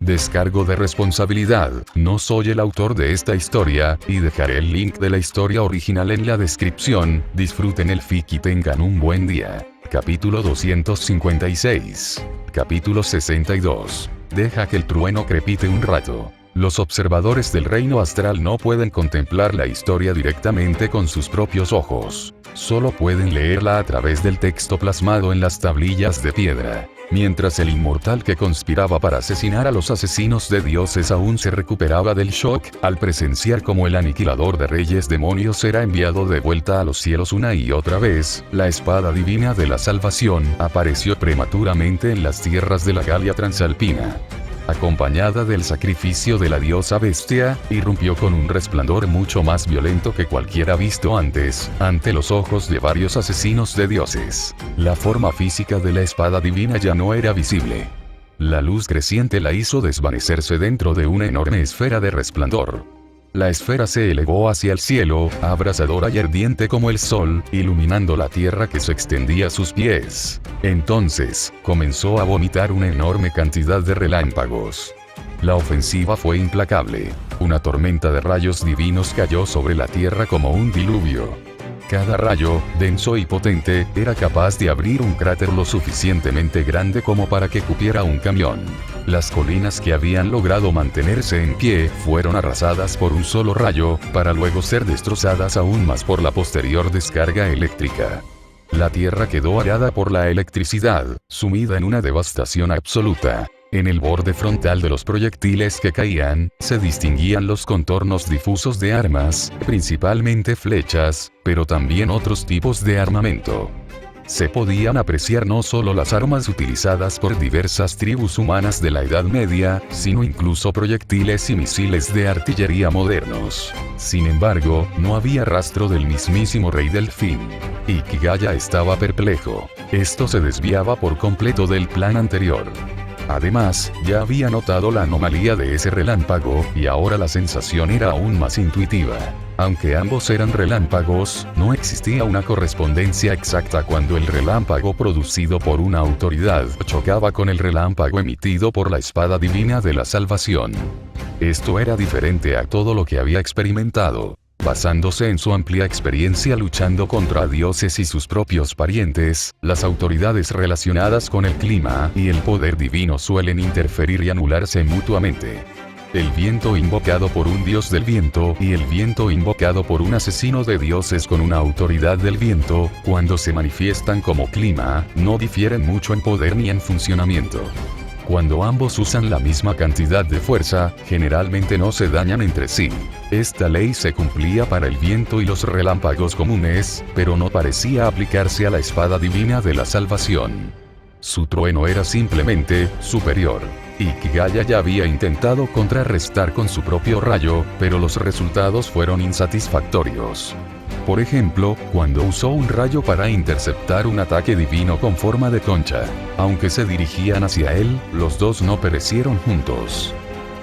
Descargo de responsabilidad, no soy el autor de esta historia, y dejaré el link de la historia original en la descripción. Disfruten el fic y tengan un buen día. Capítulo 256. Capítulo 62. Deja que el trueno crepite un rato. Los observadores del reino astral no pueden contemplar la historia directamente con sus propios ojos. Solo pueden leerla a través del texto plasmado en las tablillas de piedra. Mientras el inmortal que conspiraba para asesinar a los asesinos de dioses aún se recuperaba del shock, al presenciar cómo el aniquilador de reyes demonios era enviado de vuelta a los cielos una y otra vez, la espada divina de la salvación apareció prematuramente en las tierras de la Galia Transalpina. Acompañada del sacrificio de la diosa bestia, irrumpió con un resplandor mucho más violento que cualquiera visto antes, ante los ojos de varios asesinos de dioses. La forma física de la espada divina ya no era visible. La luz creciente la hizo desvanecerse dentro de una enorme esfera de resplandor. La esfera se elevó hacia el cielo, abrasadora y ardiente como el sol, iluminando la tierra que se extendía a sus pies. Entonces, comenzó a vomitar una enorme cantidad de relámpagos. La ofensiva fue implacable. Una tormenta de rayos divinos cayó sobre la tierra como un diluvio. Cada rayo, denso y potente, era capaz de abrir un cráter lo suficientemente grande como para que cupiera un camión. Las colinas que habían logrado mantenerse en pie fueron arrasadas por un solo rayo, para luego ser destrozadas aún más por la posterior descarga eléctrica. La tierra quedó arada por la electricidad, sumida en una devastación absoluta. En el borde frontal de los proyectiles que caían, se distinguían los contornos difusos de armas, principalmente flechas, pero también otros tipos de armamento. Se podían apreciar no solo las armas utilizadas por diversas tribus humanas de la Edad Media, sino incluso proyectiles y misiles de artillería modernos. Sin embargo, no había rastro del mismísimo Rey Delfín. Ikigaya estaba perplejo. Esto se desviaba por completo del plan anterior. Además, ya había notado la anomalía de ese relámpago, y ahora la sensación era aún más intuitiva. Aunque ambos eran relámpagos, no existía una correspondencia exacta cuando el relámpago producido por una autoridad chocaba con el relámpago emitido por la espada divina de la salvación. Esto era diferente a todo lo que había experimentado. Basándose en su amplia experiencia luchando contra dioses y sus propios parientes, las autoridades relacionadas con el clima y el poder divino suelen interferir y anularse mutuamente. El viento invocado por un dios del viento y el viento invocado por un asesino de dioses con una autoridad del viento, cuando se manifiestan como clima, no difieren mucho en poder ni en funcionamiento. Cuando ambos usan la misma cantidad de fuerza, generalmente no se dañan entre sí. Esta ley se cumplía para el viento y los relámpagos comunes, pero no parecía aplicarse a la espada divina de la salvación. Su trueno era simplemente superior. Ikigaya ya había intentado contrarrestar con su propio rayo, pero los resultados fueron insatisfactorios. Por ejemplo, cuando usó un rayo para interceptar un ataque divino con forma de concha. Aunque se dirigían hacia él, los dos no perecieron juntos.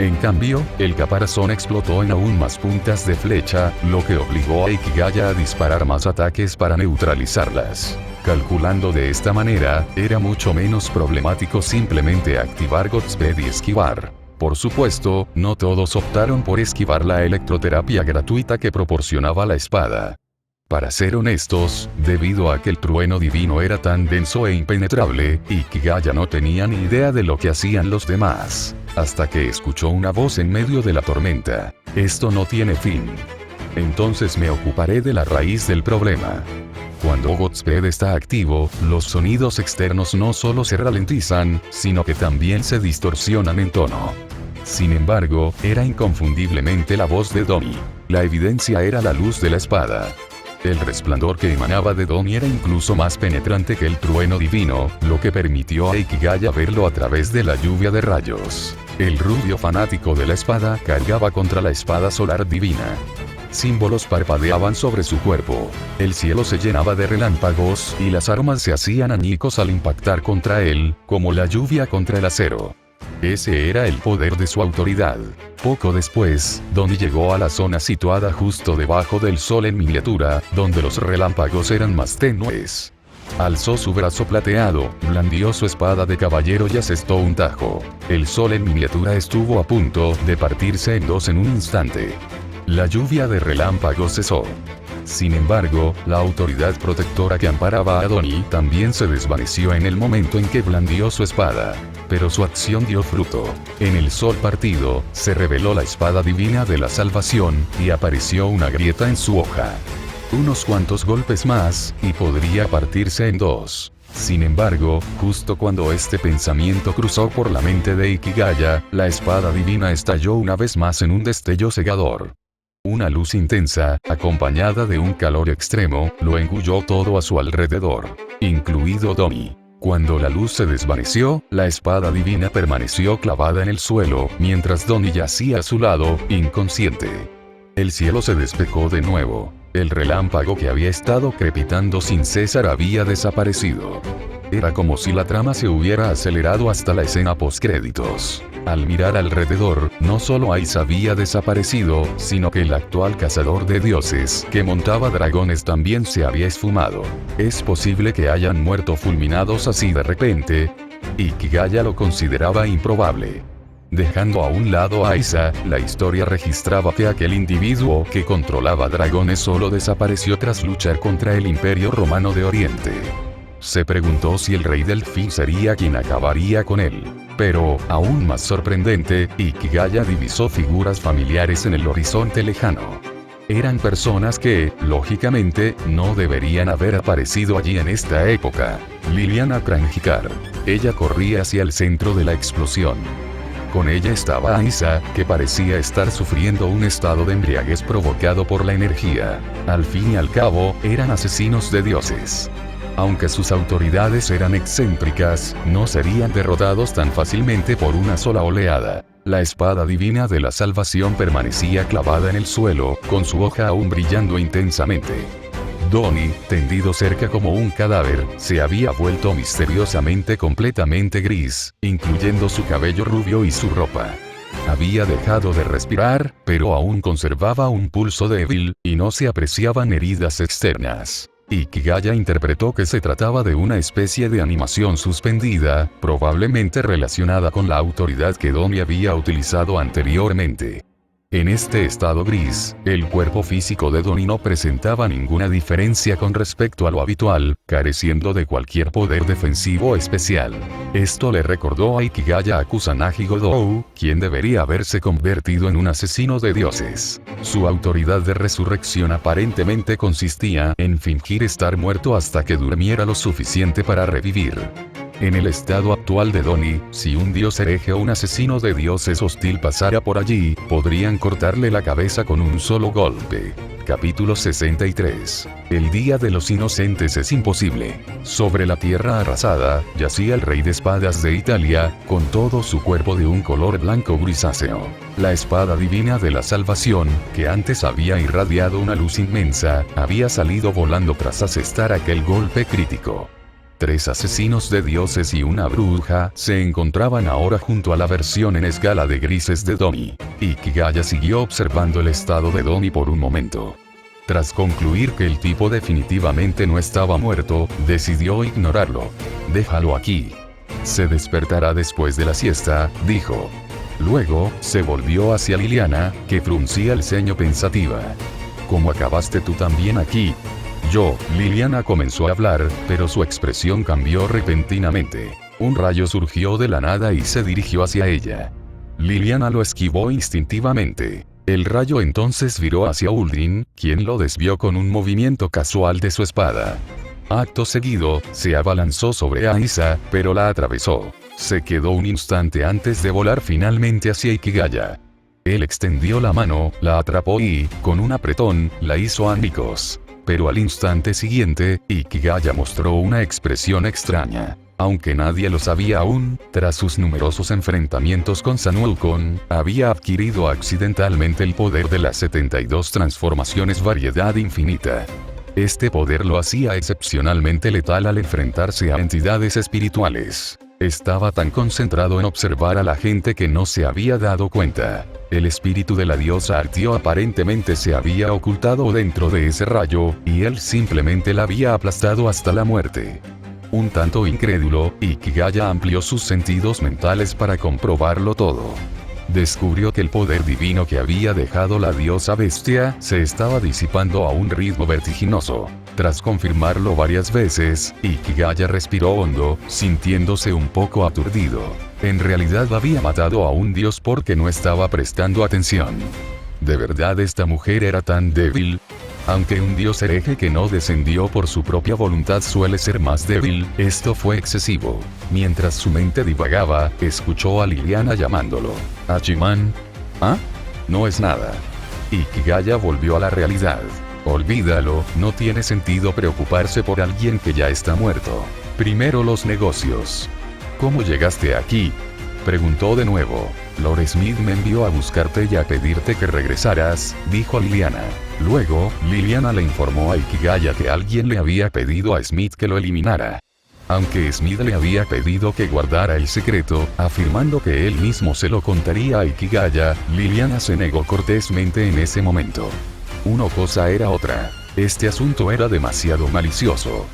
En cambio, el caparazón explotó en aún más puntas de flecha, lo que obligó a Ikigaya a disparar más ataques para neutralizarlas. Calculando de esta manera, era mucho menos problemático simplemente activar Godspeed y esquivar. Por supuesto, no todos optaron por esquivar la electroterapia gratuita que proporcionaba la espada. Para ser honestos, debido a que el trueno divino era tan denso e impenetrable, Ikigaya no tenía ni idea de lo que hacían los demás. Hasta que escuchó una voz en medio de la tormenta. Esto no tiene fin. Entonces me ocuparé de la raíz del problema. Cuando Godspeed está activo, los sonidos externos no solo se ralentizan, sino que también se distorsionan en tono. Sin embargo, era inconfundiblemente la voz de Domi. La evidencia era la luz de la espada. El resplandor que emanaba de Domi era incluso más penetrante que el trueno divino, lo que permitió a Ikigaya verlo a través de la lluvia de rayos. El rubio fanático de la espada cargaba contra la espada solar divina. Símbolos parpadeaban sobre su cuerpo. El cielo se llenaba de relámpagos y las armas se hacían añicos al impactar contra él, como la lluvia contra el acero. Ese era el poder de su autoridad. Poco después, Donnie llegó a la zona situada justo debajo del sol en miniatura, donde los relámpagos eran más tenues. Alzó su brazo plateado, blandió su espada de caballero y asestó un tajo. El sol en miniatura estuvo a punto de partirse en dos en un instante. La lluvia de relámpagos cesó. Sin embargo, la autoridad protectora que amparaba a Donnie también se desvaneció en el momento en que blandió su espada. Pero su acción dio fruto. En el sol partido, se reveló la espada divina de la salvación, y apareció una grieta en su hoja. Unos cuantos golpes más, y podría partirse en dos. Sin embargo, justo cuando este pensamiento cruzó por la mente de Ikigaya, la espada divina estalló una vez más en un destello cegador. Una luz intensa, acompañada de un calor extremo, lo engulló todo a su alrededor, incluido Donnie. Cuando la luz se desvaneció, la espada divina permaneció clavada en el suelo, mientras Donnie yacía a su lado, inconsciente. El cielo se despejó de nuevo. El relámpago que había estado crepitando sin cesar había desaparecido. Era como si la trama se hubiera acelerado hasta la escena postcréditos. Al mirar alrededor, no solo Aiza había desaparecido, sino que el actual cazador de dioses que montaba dragones también se había esfumado. ¿Es posible que hayan muerto fulminados así de repente? Ikigaya lo consideraba improbable. Dejando a un lado a Aiza, la historia registraba que aquel individuo que controlaba dragones solo desapareció tras luchar contra el Imperio Romano de Oriente. Se preguntó si el rey Delfín sería quien acabaría con él. Pero, aún más sorprendente, Ikigaya divisó figuras familiares en el horizonte lejano. Eran personas que, lógicamente, no deberían haber aparecido allí en esta época. Liliana Kranjikar. Ella corría hacia el centro de la explosión. Con ella estaba Aiza, que parecía estar sufriendo un estado de embriaguez provocado por la energía. Al fin y al cabo, eran asesinos de dioses. Aunque sus autoridades eran excéntricas, no serían derrotados tan fácilmente por una sola oleada. La espada divina de la salvación permanecía clavada en el suelo, con su hoja aún brillando intensamente. Donnie, tendido cerca como un cadáver, se había vuelto misteriosamente completamente gris, incluyendo su cabello rubio y su ropa. Había dejado de respirar, pero aún conservaba un pulso débil, y no se apreciaban heridas externas. Ikigaya interpretó que se trataba de una especie de animación suspendida, probablemente relacionada con la autoridad que Donnie había utilizado anteriormente. En este estado gris, el cuerpo físico de Donnie no presentaba ninguna diferencia con respecto a lo habitual, careciendo de cualquier poder defensivo especial. Esto le recordó a Ikigaya a Kusanagi Godou, quien debería haberse convertido en un asesino de dioses. Su autoridad de resurrección aparentemente consistía en fingir estar muerto hasta que durmiera lo suficiente para revivir. En el estado actual de Donnie, si un dios hereje o un asesino de dioses hostil pasara por allí, podrían cortarle la cabeza con un solo golpe. Capítulo 63. El Día de los Inocentes es imposible. Sobre la tierra arrasada, yacía el rey de espadas de Italia, con todo su cuerpo de un color blanco grisáceo. La espada divina de la salvación, que antes había irradiado una luz inmensa, había salido volando tras asestar aquel golpe crítico. 3 asesinos de dioses y una bruja se encontraban ahora junto a la versión en escala de grises de Donnie. Ikigaya siguió observando el estado de Donnie por un momento. Tras concluir que el tipo definitivamente no estaba muerto, decidió ignorarlo. Déjalo aquí. Se despertará después de la siesta, dijo. Luego, se volvió hacia Liliana, que fruncía el ceño pensativa. ¿Cómo acabaste tú también aquí? Liliana comenzó a hablar, pero su expresión cambió repentinamente. Un rayo surgió de la nada y se dirigió hacia ella. Liliana lo esquivó instintivamente. El rayo entonces viró hacia Uldrin, quien lo desvió con un movimiento casual de su espada. Acto seguido, se abalanzó sobre Aiza, pero la atravesó. Se quedó un instante antes de volar finalmente hacia Ikigaya. Él extendió la mano, la atrapó y, con un apretón, la hizo añicos. Pero al instante siguiente, Ikigaya mostró una expresión extraña. Aunque nadie lo sabía aún, tras sus numerosos enfrentamientos con Sanuukon, había adquirido accidentalmente el poder de las 72 transformaciones variedad infinita. Este poder lo hacía excepcionalmente letal al enfrentarse a entidades espirituales. Estaba tan concentrado en observar a la gente que no se había dado cuenta. El espíritu de la diosa Artio aparentemente se había ocultado dentro de ese rayo, y él simplemente la había aplastado hasta la muerte. Un tanto incrédulo, Ikigaya amplió sus sentidos mentales para comprobarlo todo. Descubrió que el poder divino que había dejado la diosa bestia se estaba disipando a un ritmo vertiginoso. Tras confirmarlo varias veces, Ikigaya respiró hondo, sintiéndose un poco aturdido. En realidad había matado a un dios porque no estaba prestando atención. ¿De verdad esta mujer era tan débil? Aunque un dios hereje que no descendió por su propia voluntad suele ser más débil, esto fue excesivo. Mientras su mente divagaba, escuchó a Liliana llamándolo. ¿Hachiman? ¿Ah? No es nada. Ikigaya volvió a la realidad. Olvídalo, no tiene sentido preocuparse por alguien que ya está muerto. Primero los negocios. ¿Cómo llegaste aquí? Preguntó de nuevo. Lord Smith me envió a buscarte y a pedirte que regresaras, dijo Liliana. Luego, Liliana le informó a Ikigaya que alguien le había pedido a Smith que lo eliminara. Aunque Smith le había pedido que guardara el secreto, afirmando que él mismo se lo contaría a Ikigaya, Liliana se negó cortésmente en ese momento. Una cosa era otra. Este asunto era demasiado malicioso.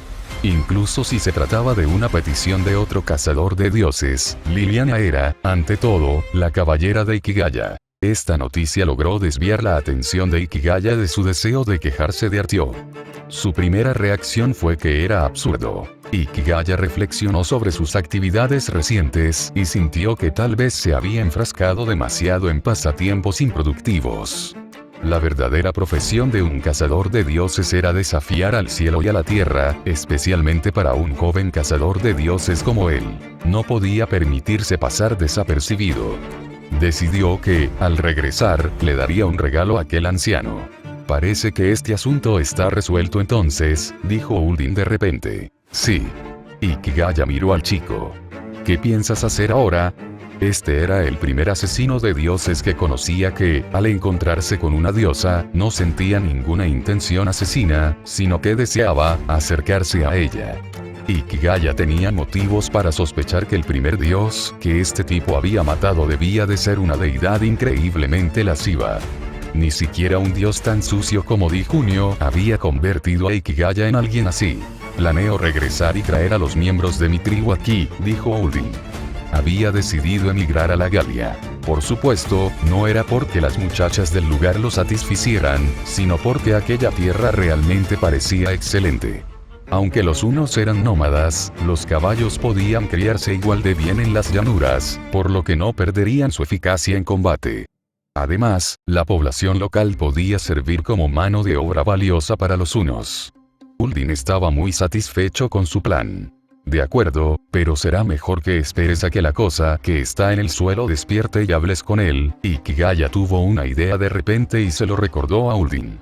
Incluso si se trataba de una petición de otro cazador de dioses, Liliana era, ante todo, la caballera de Ikigaya. Esta noticia logró desviar la atención de Ikigaya de su deseo de quejarse de Artio. Su primera reacción fue que era absurdo. Ikigaya reflexionó sobre sus actividades recientes y sintió que tal vez se había enfrascado demasiado en pasatiempos improductivos. La verdadera profesión de un cazador de dioses era desafiar al cielo y a la tierra, especialmente para un joven cazador de dioses como él. No podía permitirse pasar desapercibido. Decidió que, al regresar, le daría un regalo a aquel anciano. Parece que este asunto está resuelto entonces, dijo Uldin de repente. Sí. Ikigaya miró al chico. ¿Qué piensas hacer ahora? Este era el primer asesino de dioses que conocía que, al encontrarse con una diosa, no sentía ninguna intención asesina, sino que deseaba acercarse a ella. Ikigaya tenía motivos para sospechar que el primer dios que este tipo había matado debía de ser una deidad increíblemente lasciva. Ni siquiera un dios tan sucio como Dijunio había convertido a Ikigaya en alguien así. Planeo regresar y traer a los miembros de mi tribu aquí, dijo Uldin. Había decidido emigrar a la Galia. Por supuesto, no era porque las muchachas del lugar lo satisficieran, sino porque aquella tierra realmente parecía excelente. Aunque los hunos eran nómadas, los caballos podían criarse igual de bien en las llanuras, por lo que no perderían su eficacia en combate. Además, la población local podía servir como mano de obra valiosa para los hunos. Uldin estaba muy satisfecho con su plan. De acuerdo, pero será mejor que esperes a que la cosa que está en el suelo despierte y hables con él. Ikigaya tuvo una idea de repente y se lo recordó a Uldin.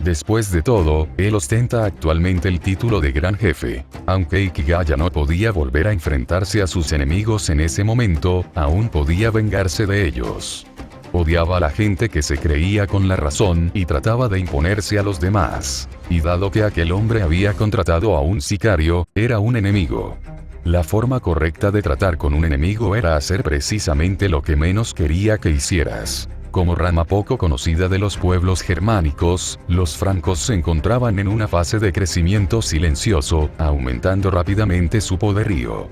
Después de todo, él ostenta actualmente el título de Gran Jefe. Aunque Ikigaya no podía volver a enfrentarse a sus enemigos en ese momento, aún podía vengarse de ellos. Odiaba a la gente que se creía con la razón y trataba de imponerse a los demás. Y dado que aquel hombre había contratado a un sicario, era un enemigo. La forma correcta de tratar con un enemigo era hacer precisamente lo que menos quería que hicieras. Como rama poco conocida de los pueblos germánicos, los francos se encontraban en una fase de crecimiento silencioso, aumentando rápidamente su poderío.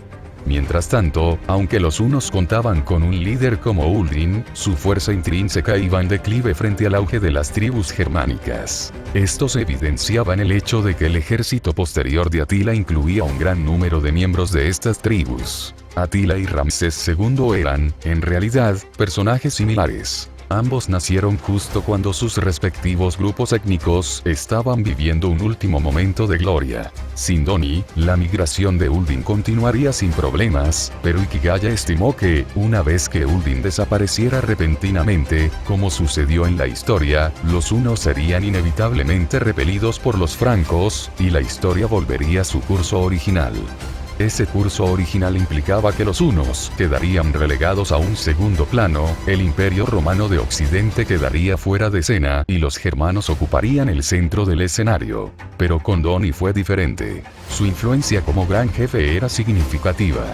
Mientras tanto, aunque los hunos contaban con un líder como Uldin, su fuerza intrínseca iba en declive frente al auge de las tribus germánicas. Esto se evidenciaba en el hecho de que el ejército posterior de Atila incluía un gran número de miembros de estas tribus. Atila y Ramsés II eran, en realidad, personajes similares. Ambos nacieron justo cuando sus respectivos grupos étnicos estaban viviendo un último momento de gloria. Sin Doni, la migración de Uldin continuaría sin problemas, pero Ikigaya estimó que, una vez que Uldin desapareciera repentinamente, como sucedió en la historia, los hunos serían inevitablemente repelidos por los francos, y la historia volvería a su curso original. Ese curso original implicaba que los hunos quedarían relegados a un segundo plano, el Imperio Romano de Occidente quedaría fuera de escena y los germanos ocuparían el centro del escenario. Pero con Doni fue diferente. Su influencia como gran jefe era significativa.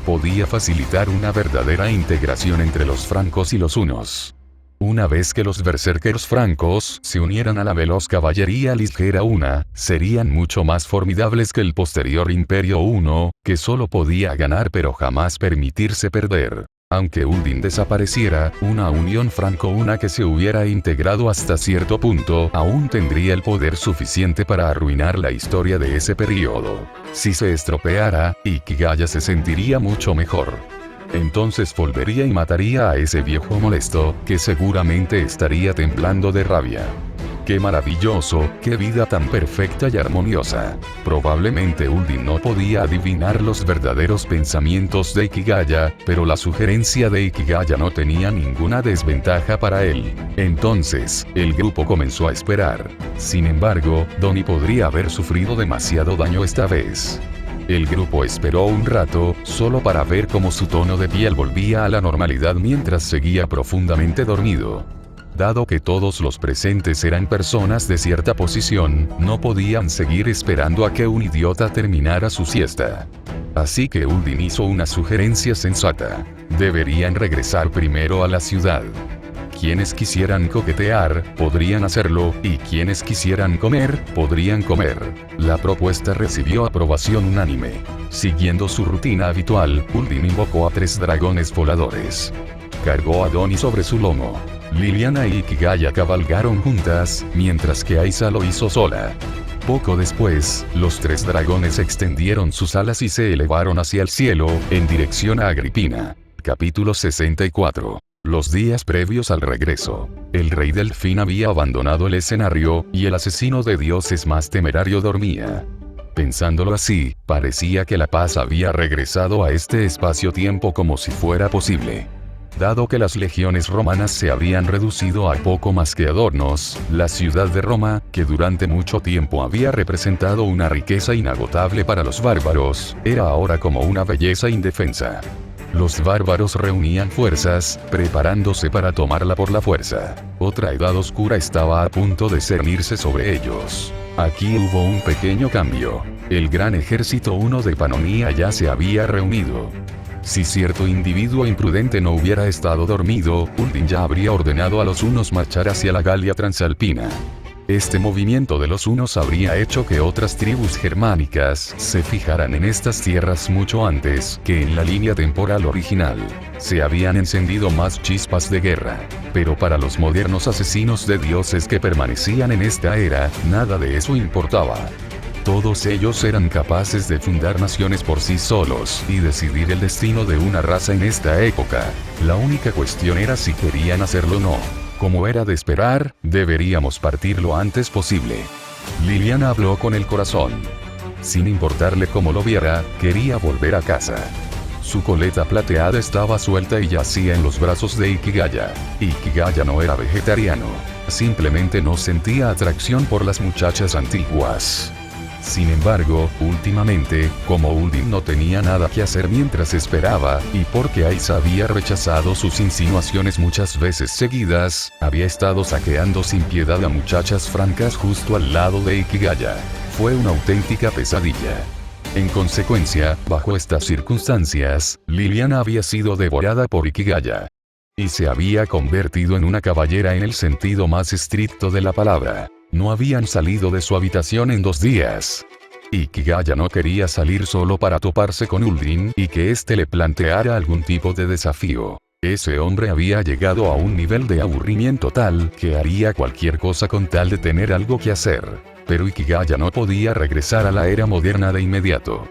podía facilitar una verdadera integración entre los francos y los hunos. Una vez que los berserkers francos se unieran a la veloz caballería ligera una, serían mucho más formidables que el posterior imperio huno, que solo podía ganar pero jamás permitirse perder. Aunque Uldin desapareciera, una unión franco-huna que se hubiera integrado hasta cierto punto aún tendría el poder suficiente para arruinar la historia de ese periodo. Si se estropeara, Ikigaya se sentiría mucho mejor. Entonces volvería y mataría a ese viejo molesto, que seguramente estaría temblando de rabia. ¡Qué maravilloso! ¡Qué vida tan perfecta y armoniosa! Probablemente Uldin no podía adivinar los verdaderos pensamientos de Ikigaya, pero la sugerencia de Ikigaya no tenía ninguna desventaja para él. Entonces, el grupo comenzó a esperar. Sin embargo, Donnie podría haber sufrido demasiado daño esta vez. El grupo esperó un rato, solo para ver cómo su tono de piel volvía a la normalidad mientras seguía profundamente dormido. Dado que todos los presentes eran personas de cierta posición, no podían seguir esperando a que un idiota terminara su siesta. Así que Uldin hizo una sugerencia sensata. Deberían regresar primero a la ciudad. Quienes quisieran coquetear, podrían hacerlo, y quienes quisieran comer, podrían comer. La propuesta recibió aprobación unánime. Siguiendo su rutina habitual, Uldin invocó a 3 dragones voladores. Cargó a Donnie sobre su lomo. Liliana y Ikigaya cabalgaron juntas, mientras que Aiza lo hizo sola. Poco después, los 3 dragones extendieron sus alas y se elevaron hacia el cielo, en dirección a Agripina. Capítulo 64. Los días previos al regreso. El rey Delfín había abandonado el escenario, y el asesino de dioses más temerario dormía. Pensándolo así, parecía que la paz había regresado a este espacio-tiempo como si fuera posible. Dado que las legiones romanas se habían reducido a poco más que adornos, la ciudad de Roma, que durante mucho tiempo había representado una riqueza inagotable para los bárbaros, era ahora como una belleza indefensa. Los bárbaros reunían fuerzas, preparándose para tomarla por la fuerza. Otra edad oscura estaba a punto de cernirse sobre ellos. Aquí hubo un pequeño cambio. El gran ejército huno de Panonia ya se había reunido. Si cierto individuo imprudente no hubiera estado dormido, Uldin ya habría ordenado a los hunos marchar hacia la Galia Transalpina. Este movimiento de los hunos habría hecho que otras tribus germánicas se fijaran en estas tierras mucho antes que en la línea temporal original. Se habían encendido más chispas de guerra. Pero para los modernos asesinos de dioses que permanecían en esta era, nada de eso importaba. Todos ellos eran capaces de fundar naciones por sí solos y decidir el destino de una raza en esta época. La única cuestión era si querían hacerlo o no. Como era de esperar, deberíamos partir lo antes posible. Liliana habló con el corazón. Sin importarle cómo lo viera, quería volver a casa. Su coleta plateada estaba suelta y yacía en los brazos de Ikigaya. Ikigaya no era vegetariano. Simplemente no sentía atracción por las muchachas antiguas. Sin embargo, últimamente, como Uldin no tenía nada que hacer mientras esperaba, y porque Aiza había rechazado sus insinuaciones muchas veces seguidas, había estado saqueando sin piedad a muchachas francas justo al lado de Ikigaya. Fue una auténtica pesadilla. En consecuencia, bajo estas circunstancias, Liliana había sido devorada por Ikigaya. Y se había convertido en una caballera en el sentido más estricto de la palabra. No habían salido de su habitación en 2 días. Ikigaya no quería salir solo para toparse con Uldin y que éste le planteara algún tipo de desafío. Ese hombre había llegado a un nivel de aburrimiento tal que haría cualquier cosa con tal de tener algo que hacer. Pero Ikigaya no podía regresar a la era moderna de inmediato.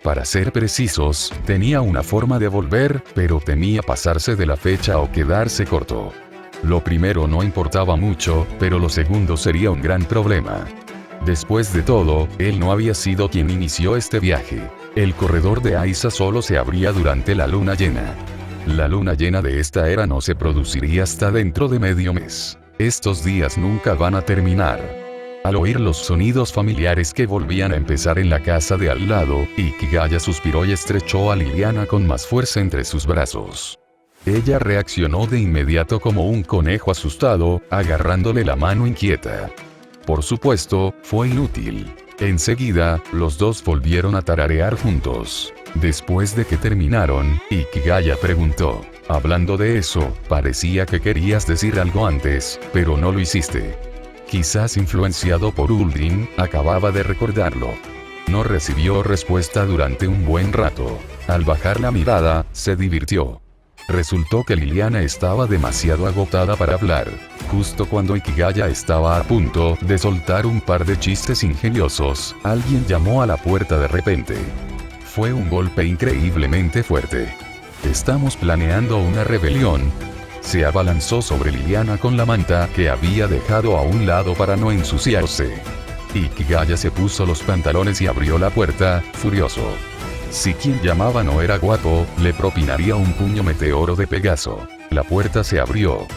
Para ser precisos, tenía una forma de volver, pero temía pasarse de la fecha o quedarse corto. Lo primero no importaba mucho, pero lo segundo sería un gran problema. Después de todo, él no había sido quien inició este viaje. El corredor de Aiza solo se abría durante la luna llena. La luna llena de esta era no se produciría hasta dentro de medio mes. Estos días nunca van a terminar. Al oír los sonidos familiares que volvían a empezar en la casa de al lado, Ikigaya suspiró y estrechó a Liliana con más fuerza entre sus brazos. Ella reaccionó de inmediato como un conejo asustado, agarrándole la mano inquieta. Por supuesto, fue inútil. Enseguida, los dos volvieron a tararear juntos. Después de que terminaron, Ikigaya preguntó: hablando de eso, parecía que querías decir algo antes, pero no lo hiciste. Quizás influenciado por Uldin, acababa de recordarlo. No recibió respuesta durante un buen rato. Al bajar la mirada, se divirtió. Resultó que Liliana estaba demasiado agotada para hablar. Justo cuando Ikigaya estaba a punto de soltar un par de chistes ingeniosos, alguien llamó a la puerta de repente. Fue un golpe increíblemente fuerte. Estamos planeando una rebelión. Se abalanzó sobre Liliana con la manta que había dejado a un lado para no ensuciarse. Ikigaya se puso los pantalones y abrió la puerta, furioso. Si quien llamaba no era guapo, le propinaría un puño meteoro de Pegaso. La puerta se abrió.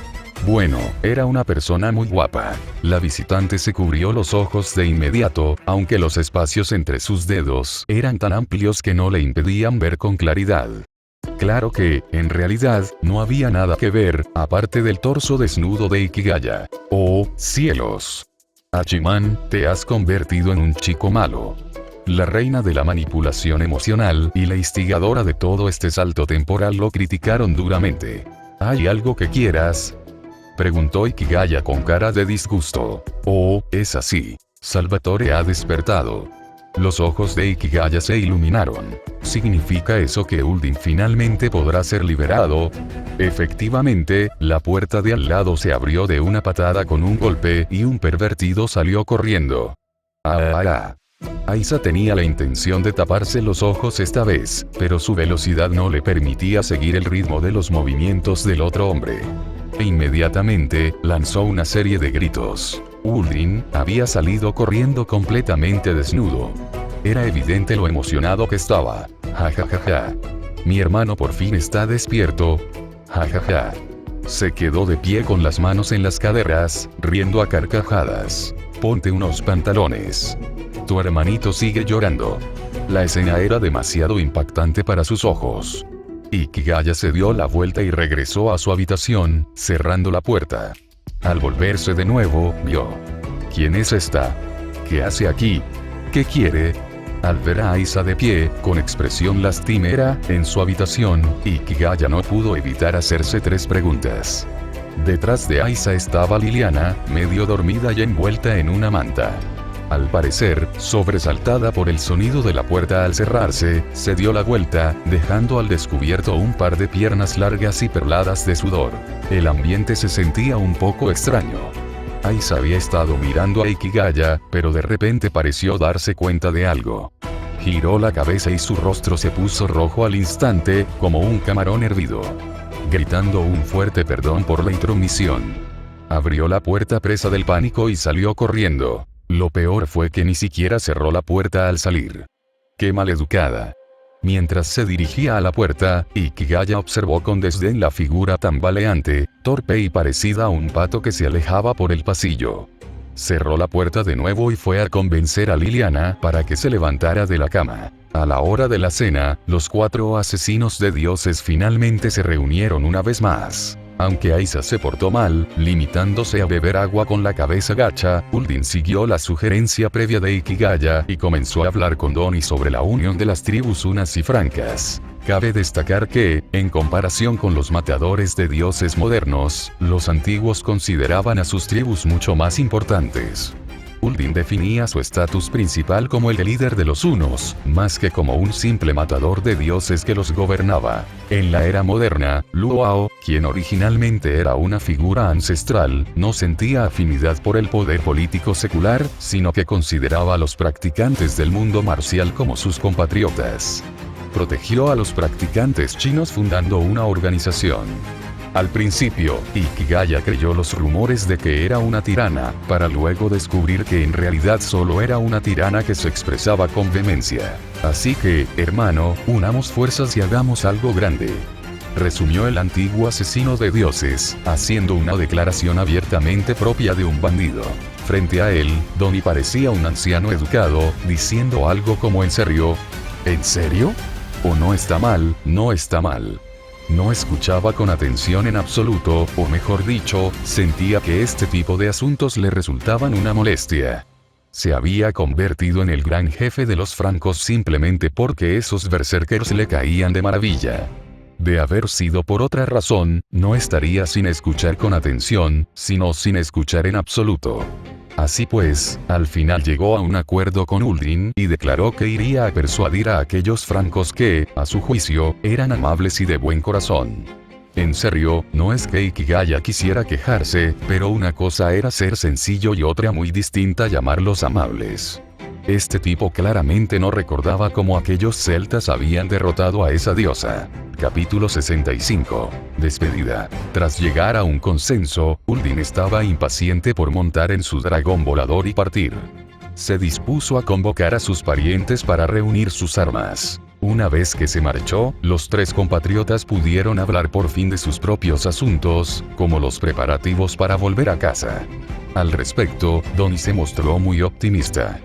Bueno, era una persona muy guapa. La visitante se cubrió los ojos de inmediato, aunque los espacios entre sus dedos eran tan amplios que no le impedían ver con claridad. Claro que, en realidad, no había nada que ver, aparte del torso desnudo de Ikigaya. ¡Oh, cielos! Hachiman, te has convertido en un chico malo. La reina de la manipulación emocional y la instigadora de todo este salto temporal lo criticaron duramente. ¿Hay algo que quieras?, preguntó Ikigaya con cara de disgusto. Oh, es así. Salvatore ha despertado. Los ojos de Ikigaya se iluminaron. ¿Significa eso que Uldin finalmente podrá ser liberado? Efectivamente, la puerta de al lado se abrió de una patada con un golpe y un pervertido salió corriendo. Aisa tenía la intención de taparse los ojos esta vez, pero su velocidad no le permitía seguir el ritmo de los movimientos del otro hombre. E inmediatamente, lanzó una serie de gritos. Uldin había salido corriendo completamente desnudo. Era evidente lo emocionado que estaba. Ja. Mi hermano por fin está despierto. Ja. Se quedó de pie con las manos en las caderas, riendo a carcajadas. Ponte unos pantalones. Tu hermanito sigue llorando. La escena era demasiado impactante para sus ojos. Ikigaya se dio la vuelta y regresó a su habitación, cerrando la puerta. Al volverse de nuevo, vio. ¿Quién es esta? ¿Qué hace aquí? ¿Qué quiere? Al ver a Aisa de pie, con expresión lastimera, en su habitación, Ikigaya no pudo evitar hacerse 3 preguntas. Detrás de Aisa estaba Liliana, medio dormida y envuelta en una manta. Al parecer, sobresaltada por el sonido de la puerta al cerrarse, se dio la vuelta, dejando al descubierto un par de piernas largas y perladas de sudor. El ambiente se sentía un poco extraño. Aisa había estado mirando a Ikigaya, pero de repente pareció darse cuenta de algo. Giró la cabeza y su rostro se puso rojo al instante, como un camarón hervido. Gritando un fuerte perdón por la intromisión. Abrió la puerta presa del pánico y salió corriendo. Lo peor fue que ni siquiera cerró la puerta al salir. ¡Qué maleducada! Mientras se dirigía a la puerta, Ikigaya observó con desdén la figura tambaleante, torpe y parecida a un pato que se alejaba por el pasillo. Cerró la puerta de nuevo y fue a convencer a Liliana para que se levantara de la cama. A la hora de la cena, los 4 asesinos de dioses finalmente se reunieron una vez más. Aunque Aisa se portó mal, limitándose a beber agua con la cabeza gacha, Uldin siguió la sugerencia previa de Ikigaya y comenzó a hablar con Doni sobre la unión de las tribus unas y francas. Cabe destacar que, en comparación con los matadores de dioses modernos, los antiguos consideraban a sus tribus mucho más importantes. Uldin definía su estatus principal como el líder de los hunos, más que como un simple matador de dioses que los gobernaba. En la era moderna, Luo, quien originalmente era una figura ancestral, no sentía afinidad por el poder político secular, sino que consideraba a los practicantes del mundo marcial como sus compatriotas. Protegió a los practicantes chinos fundando una organización. Al principio, Ikigaya creyó los rumores de que era una tirana, para luego descubrir que en realidad solo era una tirana que se expresaba con vehemencia. Así que, hermano, unamos fuerzas y hagamos algo grande. Resumió el antiguo asesino de dioses, haciendo una declaración abiertamente propia de un bandido. Frente a él, Doni parecía un anciano educado, diciendo algo como ¿en serio? ¿En serio? O no está mal, no está mal. No escuchaba con atención en absoluto, o mejor dicho, sentía que este tipo de asuntos le resultaban una molestia. Se había convertido en el gran jefe de los francos simplemente porque esos berserkers le caían de maravilla. De haber sido por otra razón, no estaría sin escuchar con atención, sino sin escuchar en absoluto. Así pues, al final llegó a un acuerdo con Uldin y declaró que iría a persuadir a aquellos francos que, a su juicio, eran amables y de buen corazón. En serio, no es que Ikigaya quisiera quejarse, pero una cosa era ser sencillo y otra muy distinta llamarlos amables. Este tipo claramente no recordaba cómo aquellos celtas habían derrotado a esa diosa. Capítulo 65. Despedida. Tras llegar a un consenso, Uldin estaba impaciente por montar en su dragón volador y partir. Se dispuso a convocar a sus parientes para reunir sus armas. Una vez que se marchó, los tres compatriotas pudieron hablar por fin de sus propios asuntos, como los preparativos para volver a casa. Al respecto, Donnie se mostró muy optimista.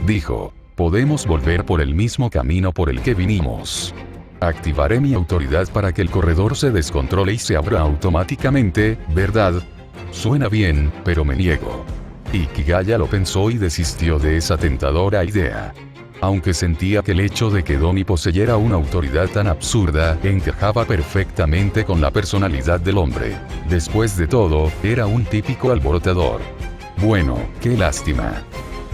Dijo: podemos volver por el mismo camino por el que vinimos. Activaré mi autoridad para que el corredor se descontrole y se abra automáticamente, ¿verdad? Suena bien, pero me niego. Ikigaya lo pensó y desistió de esa tentadora idea. Aunque sentía que el hecho de que Donnie poseyera una autoridad tan absurda encajaba perfectamente con la personalidad del hombre. Después de todo, era un típico alborotador. Bueno, qué lástima.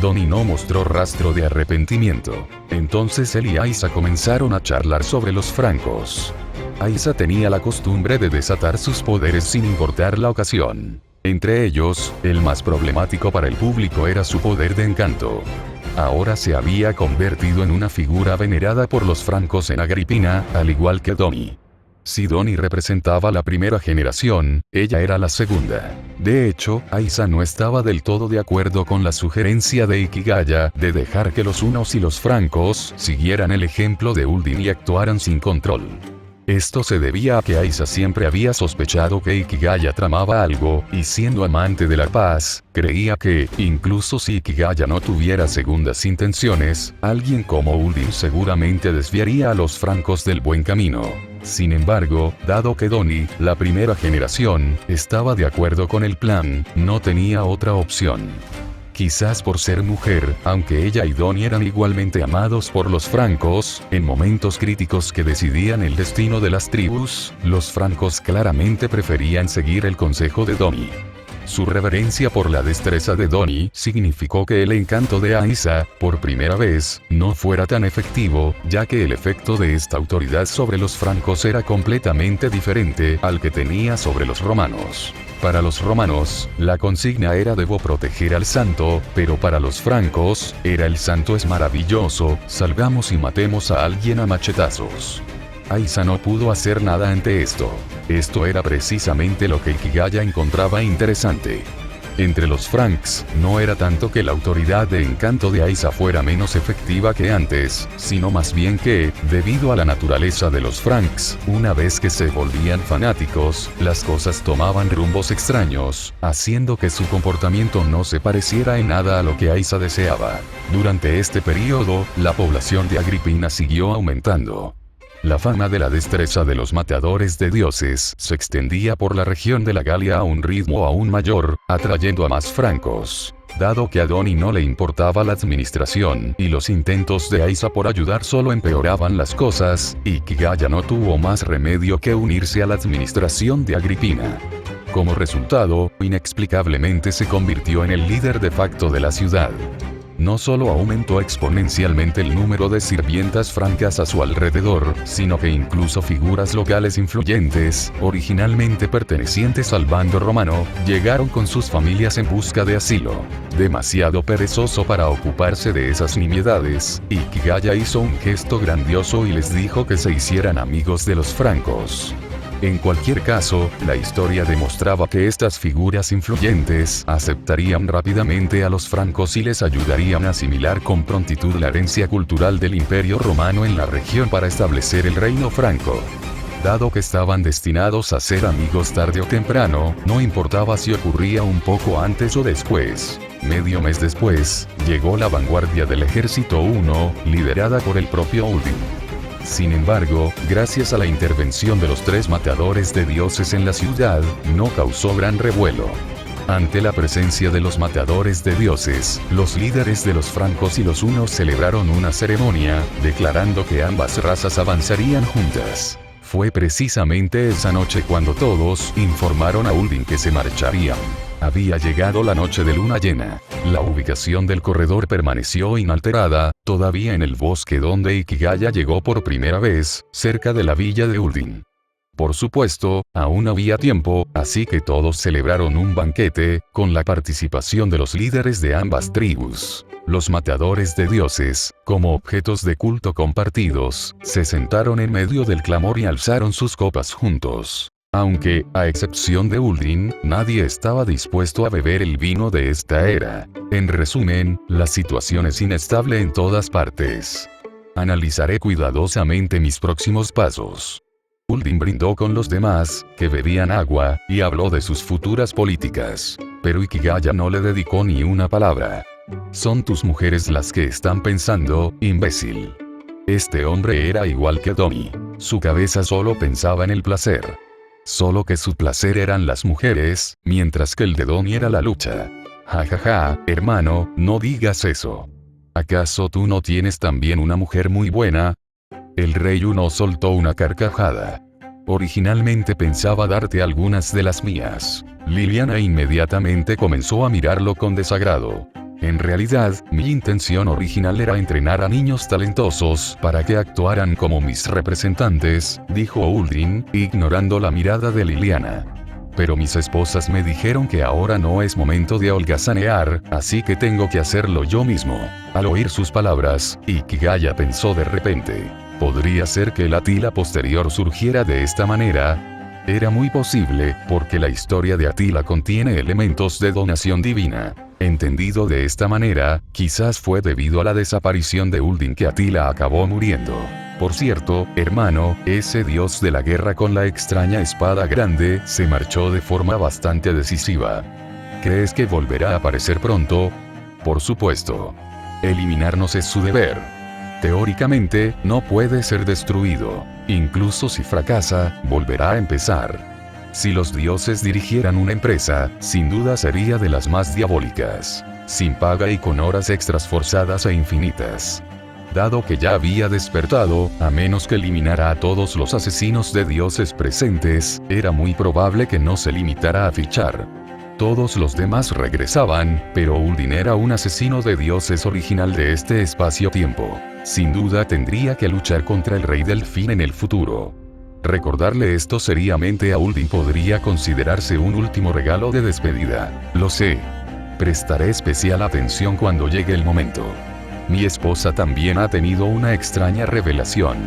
Donnie no mostró rastro de arrepentimiento. Entonces él y Aiza comenzaron a charlar sobre los francos. Aiza tenía la costumbre de desatar sus poderes sin importar la ocasión. Entre ellos, el más problemático para el público era su poder de encanto. Ahora se había convertido en una figura venerada por los francos en Agripina, al igual que Donnie. Si Donnie representaba la primera generación, ella era la segunda. De hecho, Aiza no estaba del todo de acuerdo con la sugerencia de Ikigaya de dejar que los hunos y los francos siguieran el ejemplo de Uldin y actuaran sin control. Esto se debía a que Aiza siempre había sospechado que Ikigaya tramaba algo, y siendo amante de la paz, creía que, incluso si Ikigaya no tuviera segundas intenciones, alguien como Uldin seguramente desviaría a los francos del buen camino. Sin embargo, dado que Donnie, la primera generación, estaba de acuerdo con el plan, no tenía otra opción. Quizás por ser mujer, aunque ella y Donnie eran igualmente amados por los francos, en momentos críticos que decidían el destino de las tribus, los francos claramente preferían seguir el consejo de Donnie. Su reverencia por la destreza de Donnie significó que el encanto de Aiza, por primera vez, no fuera tan efectivo, ya que el efecto de esta autoridad sobre los francos era completamente diferente al que tenía sobre los romanos. Para los romanos, la consigna era debo proteger al santo, pero para los francos, era el santo es maravilloso, salgamos y matemos a alguien a machetazos. Aiza no pudo hacer nada ante esto. Esto era precisamente lo que Ikigaya encontraba interesante. Entre los franks, no era tanto que la autoridad de encanto de Aiza fuera menos efectiva que antes, sino más bien que, debido a la naturaleza de los franks, una vez que se volvían fanáticos, las cosas tomaban rumbos extraños, haciendo que su comportamiento no se pareciera en nada a lo que Aiza deseaba. Durante este periodo, la población de Agripina siguió aumentando. La fama de la destreza de los matadores de dioses se extendía por la región de la Galia a un ritmo aún mayor, atrayendo a más francos. Dado que a Donnie no le importaba la administración y los intentos de Aiza por ayudar solo empeoraban las cosas, Ikigaya no tuvo más remedio que unirse a la administración de Agripina. Como resultado, inexplicablemente se convirtió en el líder de facto de la ciudad. No solo aumentó exponencialmente el número de sirvientas francas a su alrededor, sino que incluso figuras locales influyentes, originalmente pertenecientes al bando romano, llegaron con sus familias en busca de asilo. Demasiado perezoso para ocuparse de esas nimiedades, Ikigaya hizo un gesto grandioso y les dijo que se hicieran amigos de los francos. En cualquier caso, la historia demostraba que estas figuras influyentes aceptarían rápidamente a los francos y les ayudarían a asimilar con prontitud la herencia cultural del Imperio Romano en la región para establecer el reino franco. Dado que estaban destinados a ser amigos tarde o temprano, no importaba si ocurría un poco antes o después. Medio mes después, llegó la vanguardia del ejército huno, liderada por el propio Uldin. Sin embargo, gracias a la intervención de los tres matadores de dioses en la ciudad, no causó gran revuelo. Ante la presencia de los matadores de dioses, los líderes de los francos y los hunos celebraron una ceremonia, declarando que ambas razas avanzarían juntas. Fue precisamente esa noche cuando todos informaron a Uldin que se marcharían. Había llegado la noche de luna llena. La ubicación del corredor permaneció inalterada, todavía en el bosque donde Ikigaya llegó por primera vez, cerca de la villa de Uldin. Por supuesto, aún había tiempo, así que todos celebraron un banquete, con la participación de los líderes de ambas tribus. Los matadores de dioses, como objetos de culto compartidos, se sentaron en medio del clamor y alzaron sus copas juntos. Aunque, a excepción de Uldin, nadie estaba dispuesto a beber el vino de esta era. En resumen, la situación es inestable en todas partes. Analizaré cuidadosamente mis próximos pasos. Uldin brindó con los demás, que bebían agua, y habló de sus futuras políticas. Pero Ikigaya no le dedicó ni una palabra. Son tus mujeres las que están pensando, imbécil. Este hombre era igual que Domi. Su cabeza solo pensaba en el placer. Solo que su placer eran las mujeres, mientras que el de Domi era la lucha. Jajaja, hermano, no digas eso. ¿Acaso tú no tienes también una mujer muy buena? El rey Uno soltó una carcajada. Originalmente pensaba darte algunas de las mías. Liliana inmediatamente comenzó a mirarlo con desagrado. En realidad, mi intención original era entrenar a niños talentosos para que actuaran como mis representantes, dijo Uldin, ignorando la mirada de Liliana. Pero mis esposas me dijeron que ahora no es momento de holgazanear, así que tengo que hacerlo yo mismo. Al oír sus palabras, Ikigaya pensó de repente. ¿Podría ser que la Atila posterior surgiera de esta manera? Era muy posible, porque la historia de Atila contiene elementos de donación divina. Entendido de esta manera, quizás fue debido a la desaparición de Uldin que Atila acabó muriendo. Por cierto, hermano, ese dios de la guerra con la extraña espada grande se marchó de forma bastante decisiva. ¿Crees que volverá a aparecer pronto? Por supuesto. Eliminarnos es su deber. Teóricamente, no puede ser destruido. Incluso si fracasa, volverá a empezar. Si los dioses dirigieran una empresa, sin duda sería de las más diabólicas. Sin paga y con horas extras forzadas e infinitas. Dado que ya había despertado, a menos que eliminara a todos los asesinos de dioses presentes, era muy probable que no se limitara a fichar. Todos los demás regresaban, pero Uldin era un asesino de dioses original de este espacio-tiempo. Sin duda tendría que luchar contra el rey Delfín en el futuro. Recordarle esto seriamente a Uldin podría considerarse un último regalo de despedida. Lo sé. Prestaré especial atención cuando llegue el momento. Mi esposa también ha tenido una extraña revelación.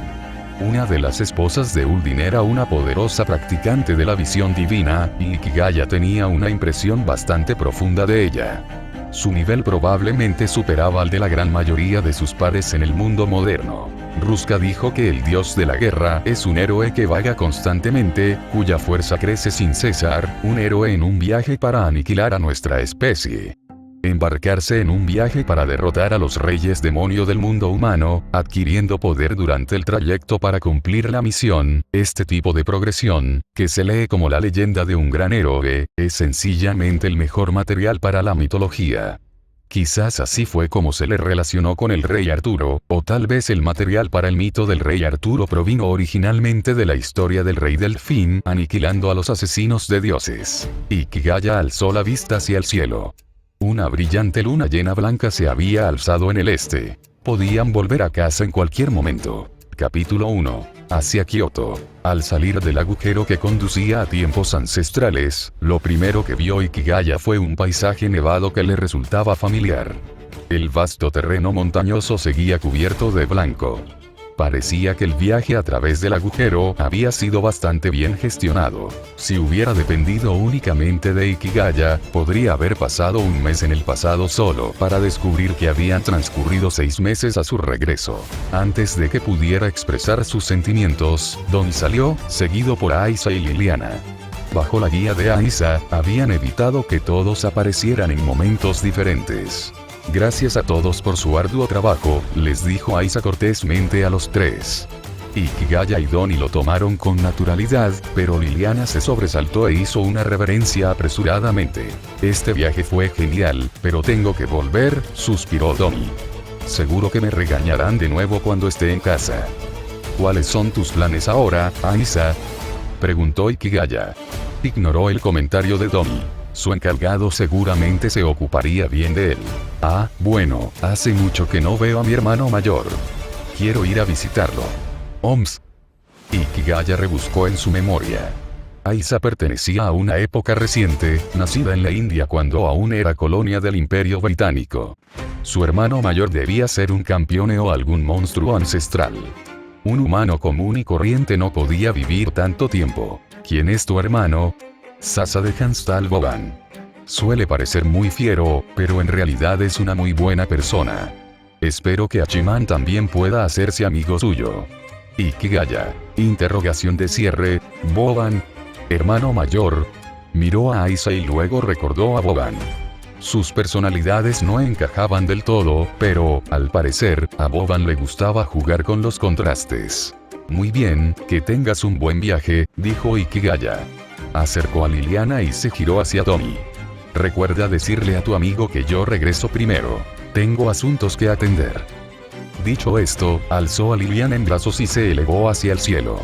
Una de las esposas de Uldin era una poderosa practicante de la visión divina, y Ikigaya tenía una impresión bastante profunda de ella. Su nivel probablemente superaba al de la gran mayoría de sus pares en el mundo moderno. Ruska dijo que el dios de la guerra es un héroe que vaga constantemente, cuya fuerza crece sin cesar, un héroe en un viaje para aniquilar a nuestra especie. Embarcarse en un viaje para derrotar a los reyes demonio del mundo humano, adquiriendo poder durante el trayecto para cumplir la misión, este tipo de progresión, que se lee como la leyenda de un gran héroe, es sencillamente el mejor material para la mitología. Quizás así fue como se le relacionó con el rey Arturo, o tal vez el material para el mito del rey Arturo provino originalmente de la historia del rey Delfín aniquilando a los asesinos de dioses. Ikigaya alzó la vista hacia el cielo. Una brillante luna llena blanca se había alzado en el este. Podían volver a casa en cualquier momento. Capítulo 1. Hacia Kioto. Al salir del agujero que conducía a tiempos ancestrales, lo primero que vio Ikigaya fue un paisaje nevado que le resultaba familiar. El vasto terreno montañoso seguía cubierto de blanco. Parecía que el viaje a través del agujero había sido bastante bien gestionado. Si hubiera dependido únicamente de Ikigaya, podría haber pasado un mes en el pasado solo para descubrir que habían transcurrido 6 meses a su regreso. Antes de que pudiera expresar sus sentimientos, Don salió, seguido por Aisa y Liliana. Bajo la guía de Aisa, habían evitado que todos aparecieran en momentos diferentes. Gracias a todos por su arduo trabajo, les dijo Aisa cortésmente a los 3. Ikigaya y Donnie lo tomaron con naturalidad, pero Liliana se sobresaltó e hizo una reverencia apresuradamente. Este viaje fue genial, pero tengo que volver, suspiró Donnie. Seguro que me regañarán de nuevo cuando esté en casa. ¿Cuáles son tus planes ahora, Aisa? Preguntó Ikigaya. Ignoró el comentario de Donnie. Su encargado seguramente se ocuparía bien de él. Ah, bueno, hace mucho que no veo a mi hermano mayor. Quiero ir a visitarlo. Oms. Ikigaya rebuscó en su memoria. Aisa pertenecía a una época reciente, nacida en la India cuando aún era colonia del Imperio Británico. Su hermano mayor debía ser un campeón o algún monstruo ancestral. Un humano común y corriente no podía vivir tanto tiempo. ¿Quién es tu hermano? Sasa de Hanstal Boban. Suele parecer muy fiero, pero en realidad es una muy buena persona. Espero que Hachiman también pueda hacerse amigo suyo. Ikigaya. Interrogación de cierre. Boban. Hermano mayor. Miró a Aisa y luego recordó a Boban. Sus personalidades no encajaban del todo, pero, al parecer, a Boban le gustaba jugar con los contrastes. Muy bien, que tengas un buen viaje, dijo Ikigaya. Acercó a Liliana y se giró hacia Donnie. Recuerda decirle a tu amigo que yo regreso primero. Tengo asuntos que atender. Dicho esto, alzó a Liliana en brazos y se elevó hacia el cielo.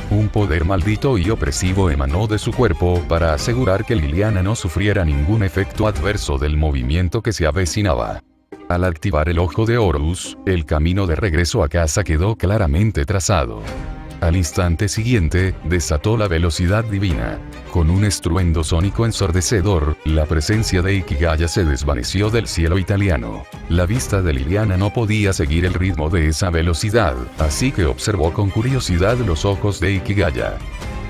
Un poder maldito y opresivo emanó de su cuerpo para asegurar que Liliana no sufriera ningún efecto adverso del movimiento que se avecinaba. Al activar el ojo de Horus, el camino de regreso a casa quedó claramente trazado. Al instante siguiente, desató la velocidad divina. Con un estruendo sónico ensordecedor, la presencia de Ikigaya se desvaneció del cielo italiano. La vista de Liliana no podía seguir el ritmo de esa velocidad, así que observó con curiosidad los ojos de Ikigaya.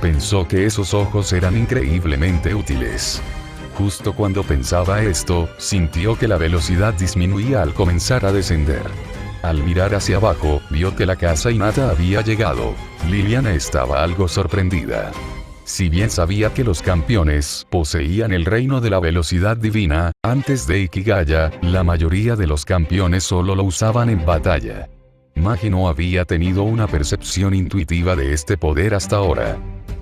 Pensó que esos ojos eran increíblemente útiles. Justo cuando pensaba esto, sintió que la velocidad disminuía al comenzar a descender. Al mirar hacia abajo, vio que la casa Hinata había llegado. Liliana estaba algo sorprendida. Si bien sabía que los campeones poseían el reino de la velocidad divina, antes de Ikigaya, la mayoría de los campeones solo lo usaban en batalla. Magi no había tenido una percepción intuitiva de este poder hasta ahora.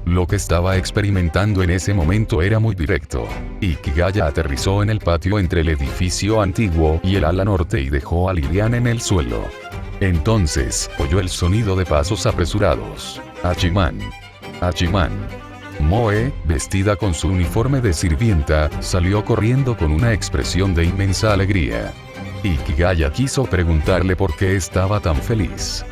Lo que estaba experimentando en ese momento era muy directo. Ikigaya aterrizó en el patio entre el edificio antiguo y el ala norte y dejó a Liliana en el suelo. Entonces, oyó el sonido de pasos apresurados. Hachiman. Hachiman. Moe, vestida con su uniforme de sirvienta, salió corriendo con una expresión de inmensa alegría. Ikigaya quiso preguntarle por qué estaba tan feliz.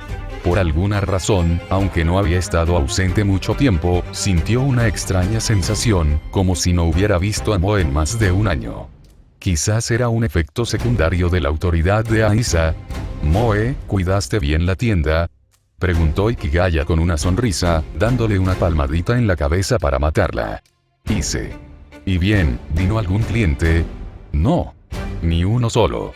Por alguna razón, aunque no había estado ausente mucho tiempo, sintió una extraña sensación, como si no hubiera visto a Moe en más de un año. Quizás era un efecto secundario de la autoridad de Aisa. Moe, ¿cuidaste bien la tienda? Preguntó Ikigaya con una sonrisa, dándole una palmadita en la cabeza para matarla. Hice. ¿Y bien, vino algún cliente? No. Ni uno solo. ...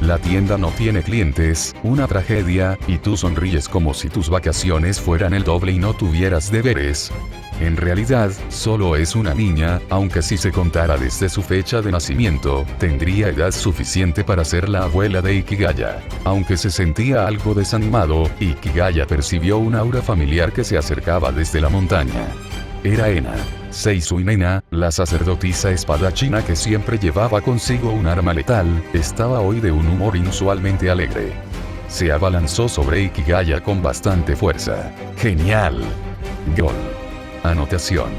La tienda no tiene clientes, una tragedia, y tú sonríes como si tus vacaciones fueran el doble y no tuvieras deberes. En realidad, solo es una niña, aunque si se contara desde su fecha de nacimiento, tendría edad suficiente para ser la abuela de Ikigaya. Aunque se sentía algo desanimado, Ikigaya percibió un aura familiar que se acercaba desde la montaña. Era Ena. Seisui Nena, la sacerdotisa espadachina que siempre llevaba consigo un arma letal, estaba hoy de un humor inusualmente alegre. Se abalanzó sobre Ikigaya con bastante fuerza. ¡Genial! Gol. Anotación.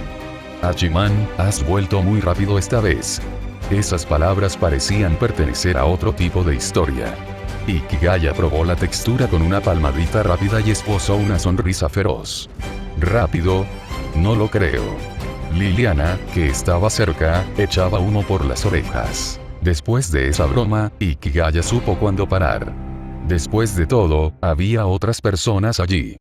Hachiman, has vuelto muy rápido esta vez. Esas palabras parecían pertenecer a otro tipo de historia. Ikigaya probó la textura con una palmadita rápida y esbozó una sonrisa feroz. ¿Rápido? No lo creo. Liliana, que estaba cerca, echaba humo por las orejas. Después de esa broma, Ikigaya supo cuándo parar. Después de todo, había otras personas allí.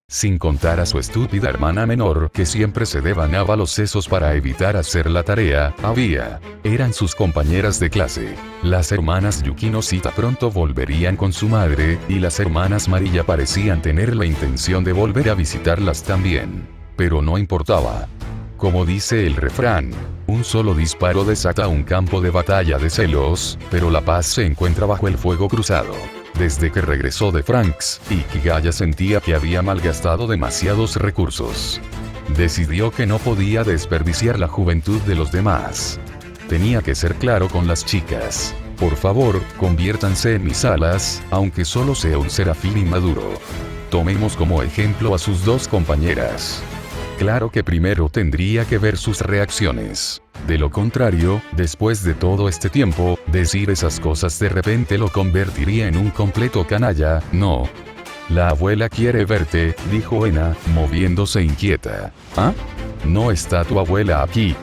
Sin contar a su estúpida hermana menor que siempre se devanaba los sesos para evitar hacer la tarea, eran sus compañeras de clase. Las hermanas Yukino Sita pronto volverían con su madre, y las hermanas Marilla parecían tener la intención de volver a visitarlas también. Pero no importaba. Como dice el refrán, un solo disparo desata un campo de batalla de celos, pero la paz se encuentra bajo el fuego cruzado. Desde que regresó de Franks, Ikigaya sentía que había malgastado demasiados recursos. Decidió que no podía desperdiciar la juventud de los demás. Tenía que ser claro con las chicas. Por favor, conviértanse en mis alas, aunque solo sea un serafín inmaduro. Tomemos como ejemplo a sus dos compañeras. Claro que primero tendría que ver sus reacciones. De lo contrario, después de todo este tiempo, decir esas cosas de repente lo convertiría en un completo canalla, ¿no? La abuela quiere verte, dijo Ena, moviéndose inquieta. ¿Ah? ¿No está tu abuela aquí?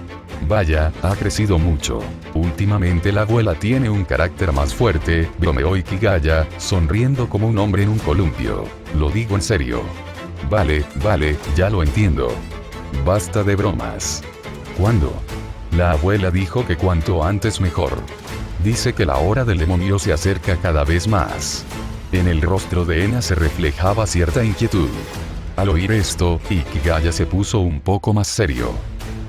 Vaya, ha crecido mucho. Últimamente la abuela tiene un carácter más fuerte, bromeó Ikigaya, sonriendo como un hombre en un columpio. Lo digo en serio. Vale, ya lo entiendo. Basta de bromas. ¿Cuándo? La abuela dijo que cuanto antes mejor. Dice que la hora del demonio se acerca cada vez más. En el rostro de Ena se reflejaba cierta inquietud. Al oír esto, Ikigaya se puso un poco más serio.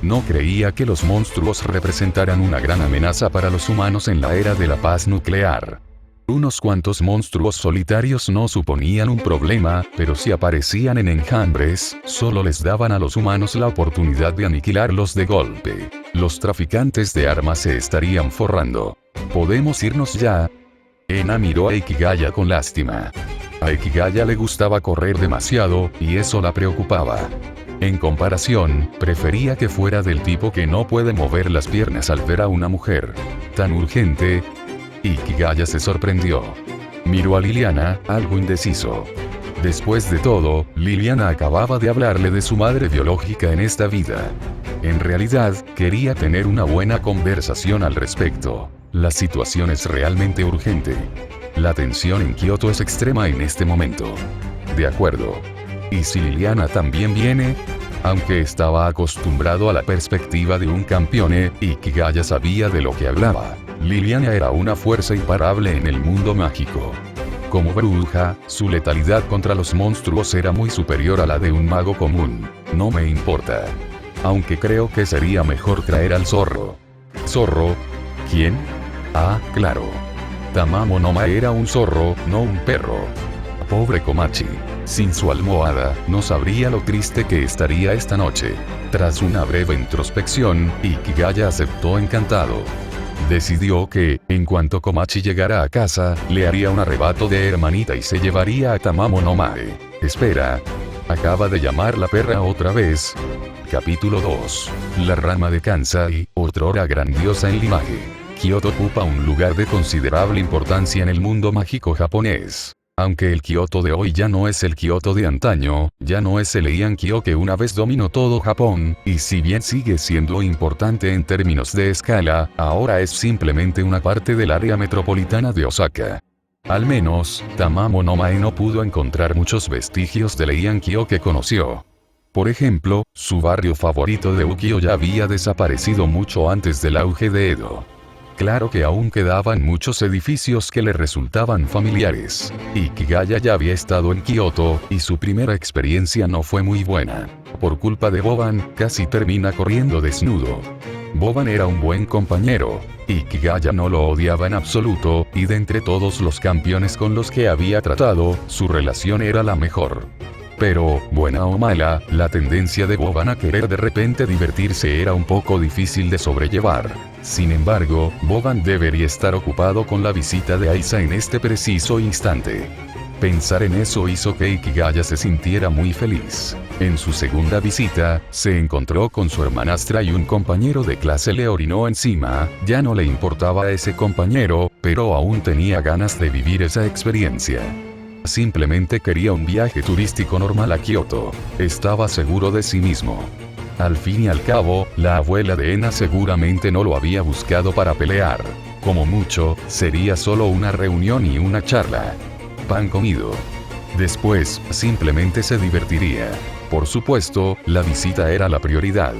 No creía que los monstruos representaran una gran amenaza para los humanos en la era de la paz nuclear. Unos cuantos monstruos solitarios no suponían un problema, pero si aparecían en enjambres, solo les daban a los humanos la oportunidad de aniquilarlos de golpe. Los traficantes de armas se estarían forrando. ¿Podemos irnos ya? Ena miró a Ikigaya con lástima. A Ikigaya le gustaba correr demasiado, y eso la preocupaba. En comparación, prefería que fuera del tipo que no puede mover las piernas al ver a una mujer. ¿Tan urgente? Ikigaya se sorprendió. Miró a Liliana, algo indeciso. Después de todo, Liliana acababa de hablarle de su madre biológica en esta vida. En realidad, quería tener una buena conversación al respecto. La situación es realmente urgente. La tensión en Kioto es extrema en este momento. De acuerdo. ¿Y si Liliana también viene? Aunque estaba acostumbrado a la perspectiva de un campeone, Ikigaya sabía de lo que hablaba. Liliana era una fuerza imparable en el mundo mágico. Como bruja, su letalidad contra los monstruos era muy superior a la de un mago común. No me importa. Aunque creo que sería mejor traer al zorro. ¿Zorro? ¿Quién? Ah, claro. Tamamo no Ma era un zorro, no un perro. Pobre Komachi. Sin su almohada, no sabría lo triste que estaría esta noche. Tras una breve introspección, Ikigaya aceptó encantado. Decidió que, en cuanto Komachi llegara a casa, le haría un arrebato de hermanita y se llevaría a Tamamo no Mae. Espera. Acaba de llamar la perra otra vez. Capítulo 2. La rama de Kansai, otrora grandiosa en Limage. Kioto ocupa un lugar de considerable importancia en el mundo mágico japonés. Aunque el Kioto de hoy ya no es el Kioto de antaño, ya no es el Heian-kyo que una vez dominó todo Japón, y si bien sigue siendo importante en términos de escala, ahora es simplemente una parte del área metropolitana de Osaka. Al menos, Tamamo no Mae no pudo encontrar muchos vestigios del Heian-kyo que conoció. Por ejemplo, su barrio favorito de Ukiyo ya había desaparecido mucho antes del auge de Edo. Claro que aún quedaban muchos edificios que le resultaban familiares. Ikigaya ya había estado en Kioto, y su primera experiencia no fue muy buena. Por culpa de Boban, casi termina corriendo desnudo. Boban era un buen compañero. Ikigaya no lo odiaba en absoluto, y de entre todos los campeones con los que había tratado, su relación era la mejor. Pero, buena o mala, la tendencia de Boban a querer de repente divertirse era un poco difícil de sobrellevar. Sin embargo, Boban debería estar ocupado con la visita de Aisa en este preciso instante. Pensar en eso hizo que Ikigaya se sintiera muy feliz. En su segunda visita, se encontró con su hermanastra y un compañero de clase le orinó encima. Ya no le importaba a ese compañero, pero aún tenía ganas de vivir esa experiencia. Simplemente quería un viaje turístico normal a Kioto. Estaba seguro de sí mismo. Al fin y al cabo, la abuela de Ena seguramente no lo había buscado para pelear. Como mucho, sería solo una reunión y una charla. Pan comido. Después, simplemente se divertiría. Por supuesto, la visita era la prioridad.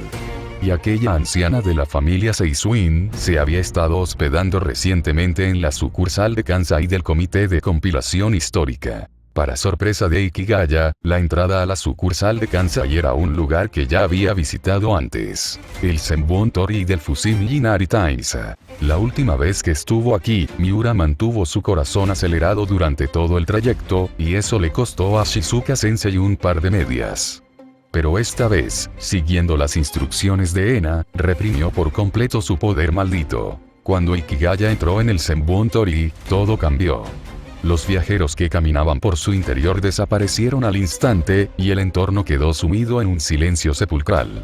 Y aquella anciana de la familia Seisuin se había estado hospedando recientemente en la sucursal de Kansai del Comité de Compilación Histórica. Para sorpresa de Ikigaya, la entrada a la sucursal de Kansai era un lugar que ya había visitado antes. El Senbon Tori del Fushimi Inari Taisa. La última vez que estuvo aquí, Miura mantuvo su corazón acelerado durante todo el trayecto, y eso le costó a Shizuka Sensei un par de medias. Pero esta vez, siguiendo las instrucciones de Ena, reprimió por completo su poder maldito. Cuando Ikigaya entró en el Senbon Torii, todo cambió. Los viajeros que caminaban por su interior desaparecieron al instante, y el entorno quedó sumido en un silencio sepulcral.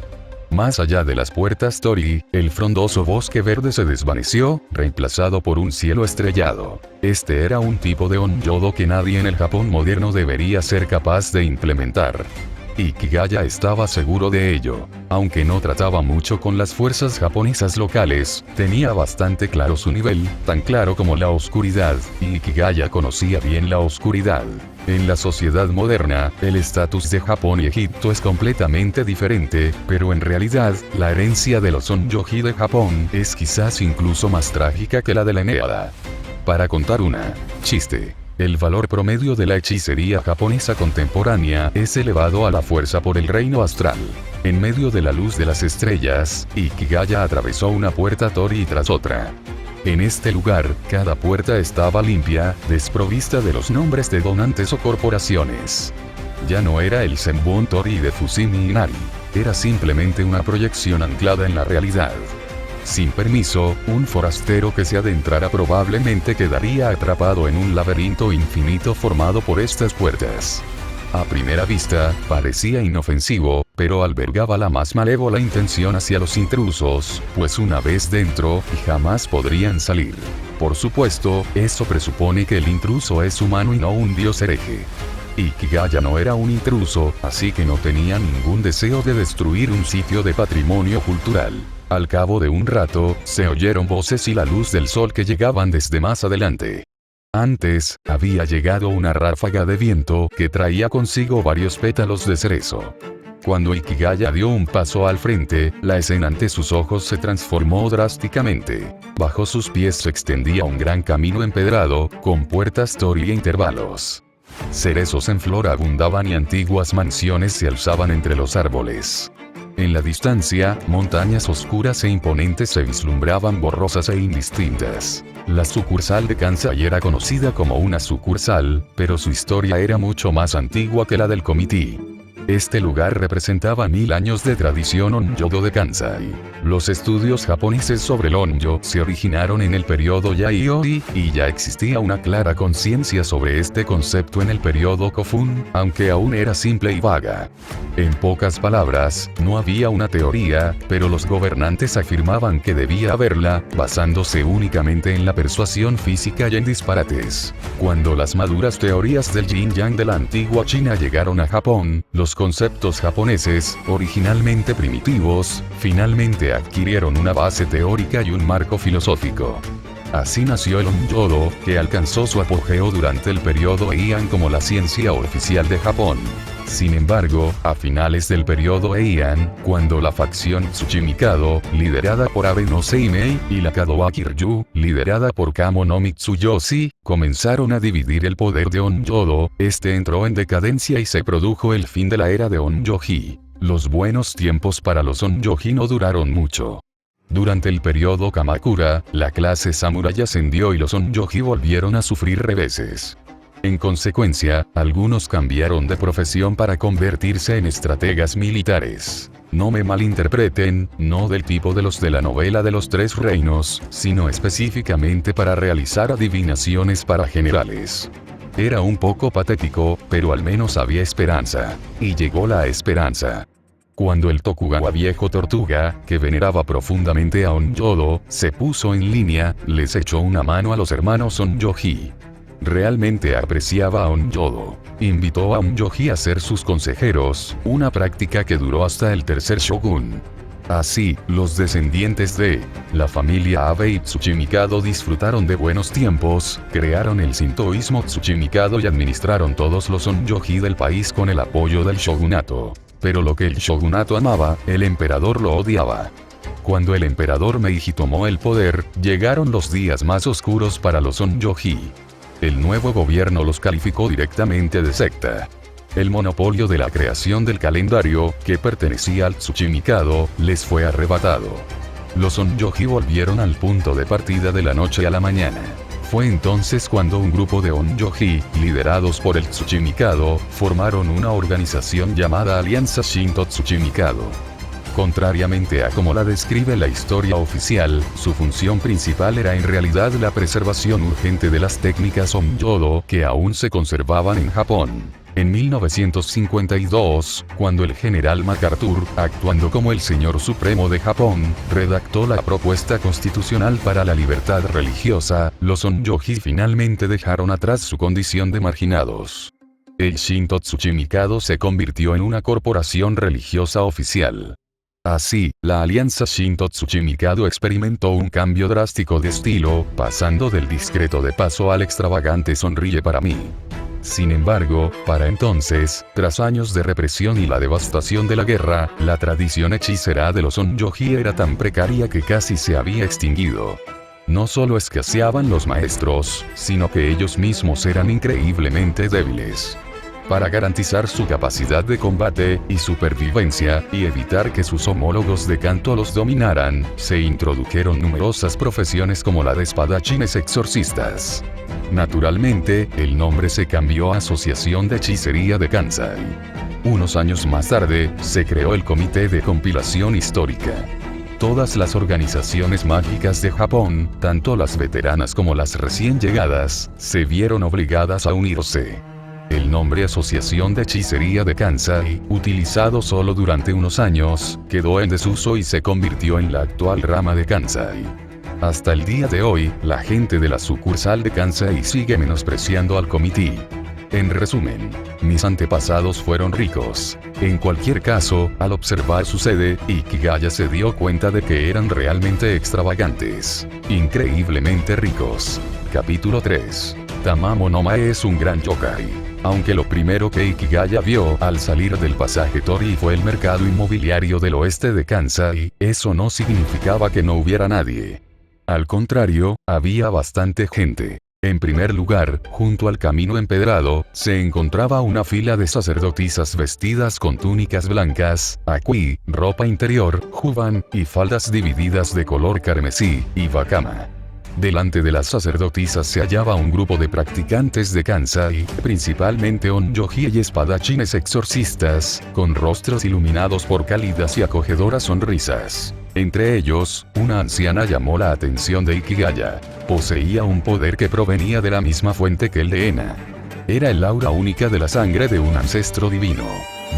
Más allá de las puertas Torii, el frondoso bosque verde se desvaneció, reemplazado por un cielo estrellado. Este era un tipo de onyodo que nadie en el Japón moderno debería ser capaz de implementar. Ikigaya estaba seguro de ello. Aunque no trataba mucho con las fuerzas japonesas locales, tenía bastante claro su nivel, tan claro como la oscuridad, y Ikigaya conocía bien la oscuridad. En la sociedad moderna, el estatus de Japón y Egipto es completamente diferente, pero en realidad, la herencia de los onyoji de Japón es quizás incluso más trágica que la de la Eneada. Para contar una chiste. El valor promedio de la hechicería japonesa contemporánea es elevado a la fuerza por el reino astral. En medio de la luz de las estrellas, Ikigaya atravesó una puerta Torii tras otra. En este lugar, cada puerta estaba limpia, desprovista de los nombres de donantes o corporaciones. Ya no era el Senbon Torii de Fushimi Inari. Era simplemente una proyección anclada en la realidad. Sin permiso, un forastero que se adentrara probablemente quedaría atrapado en un laberinto infinito formado por estas puertas. A primera vista, parecía inofensivo, pero albergaba la más malévola intención hacia los intrusos, pues una vez dentro, jamás podrían salir. Por supuesto, eso presupone que el intruso es humano y no un dios hereje. Ikigaya no era un intruso, así que no tenía ningún deseo de destruir un sitio de patrimonio cultural. Al cabo de un rato, se oyeron voces y la luz del sol que llegaban desde más adelante. Antes, había llegado una ráfaga de viento que traía consigo varios pétalos de cerezo. Cuando Ikigaya dio un paso al frente, la escena ante sus ojos se transformó drásticamente. Bajo sus pies se extendía un gran camino empedrado, con puertas Torii e intervalos. Cerezos en flor abundaban y antiguas mansiones se alzaban entre los árboles. En la distancia, montañas oscuras e imponentes se vislumbraban borrosas e indistintas. La sucursal de Kansai era conocida como una sucursal, pero su historia era mucho más antigua que la del Comité. Este lugar representaba 1000 años de tradición onyodo de Kansai. Los estudios japoneses sobre el onyo se originaron en el periodo Yayoi, y ya existía una clara conciencia sobre este concepto en el periodo Kofun, aunque aún era simple y vaga. En pocas palabras, no había una teoría, pero los gobernantes afirmaban que debía haberla, basándose únicamente en la persuasión física y en disparates. Cuando las maduras teorías del yin-yang de la antigua China llegaron a Japón, los conceptos japoneses, originalmente primitivos, finalmente adquirieron una base teórica y un marco filosófico. Así nació el onyodo, que alcanzó su apogeo durante el periodo Heian como la ciencia oficial de Japón. Sin embargo, a finales del periodo Heian, cuando la facción Tsuchimikado, liderada por Abe no Seimei, y la Kadoaki Ryu, liderada por Kamo no Mitsuyoshi, comenzaron a dividir el poder de onyodo, este entró en decadencia y se produjo el fin de la era de onyoji. Los buenos tiempos para los onyoji no duraron mucho. Durante el periodo Kamakura, la clase samurái ascendió y los onyoji volvieron a sufrir reveses. En consecuencia, algunos cambiaron de profesión para convertirse en estrategas militares. No me malinterpreten, no del tipo de los de la novela de los Tres Reinos, sino específicamente para realizar adivinaciones para generales. Era un poco patético, pero al menos había esperanza. Y llegó la esperanza. Cuando el Tokugawa viejo tortuga, que veneraba profundamente a onyodo, se puso en línea, les echó una mano a los hermanos onyoji. Realmente apreciaba a onyodo. Invitó a onyoji a ser sus consejeros, una práctica que duró hasta el tercer shogun. Así, los descendientes de la familia Abe y Tsuchimikado disfrutaron de buenos tiempos, crearon el sintoísmo Tsuchimikado y administraron todos los onyoji del país con el apoyo del shogunato. Pero lo que el shogunato amaba, el emperador lo odiaba. Cuando el emperador Meiji tomó el poder, llegaron los días más oscuros para los onyoji. El nuevo gobierno los calificó directamente de secta. El monopolio de la creación del calendario, que pertenecía al Tsuchimikado, les fue arrebatado. Los onyoji volvieron al punto de partida de la noche a la mañana. Fue entonces cuando un grupo de onyoji, liderados por el Tsuchimikado, formaron una organización llamada Alianza Shinto Tsuchimikado. Contrariamente a como la describe la historia oficial, su función principal era en realidad la preservación urgente de las técnicas onyodo que aún se conservaban en Japón. En 1952, cuando el general MacArthur, actuando como el Señor Supremo de Japón, redactó la propuesta constitucional para la libertad religiosa, los onyoji finalmente dejaron atrás su condición de marginados. El Shinto Tsuchimikado se convirtió en una corporación religiosa oficial. Así, la alianza Shinto Tsuchimikado experimentó un cambio drástico de estilo, pasando del discreto de paso al extravagante sonríe para mí. Sin embargo, para entonces, tras años de represión y la devastación de la guerra, la tradición hechicera de los onyoji era tan precaria que casi se había extinguido. No solo escaseaban los maestros, sino que ellos mismos eran increíblemente débiles. Para garantizar su capacidad de combate y supervivencia, y evitar que sus homólogos de canto los dominaran, se introdujeron numerosas profesiones como la de espadachines exorcistas. Naturalmente, el nombre se cambió a Asociación de Hechicería de Kansai. Unos años más tarde, se creó el Comité de Compilación Histórica. Todas las organizaciones mágicas de Japón, tanto las veteranas como las recién llegadas, se vieron obligadas a unirse. El nombre Asociación de Hechicería de Kansai, utilizado solo durante unos años, quedó en desuso y se convirtió en la actual rama de Kansai. Hasta el día de hoy, la gente de la sucursal de Kansai sigue menospreciando al comité. En resumen, mis antepasados fueron ricos. En cualquier caso, al observar su sede, Ikigaya se dio cuenta de que eran realmente extravagantes. Increíblemente ricos. Capítulo 3. Tamamo no Mae es un gran yokai. Aunque lo primero que Ikigaya vio al salir del pasaje Tori fue el mercado inmobiliario del oeste de Kansai, eso no significaba que no hubiera nadie. Al contrario, había bastante gente. En primer lugar, junto al camino empedrado, se encontraba una fila de sacerdotisas vestidas con túnicas blancas, akui, ropa interior, juban, y faldas divididas de color carmesí, y bakama. Delante de las sacerdotisas se hallaba un grupo de practicantes de Kansai, principalmente onyoji y espadachines exorcistas, con rostros iluminados por cálidas y acogedoras sonrisas. Entre ellos, una anciana llamó la atención de Ikigaya. Poseía un poder que provenía de la misma fuente que el de Ena. Era el aura única de la sangre de un ancestro divino.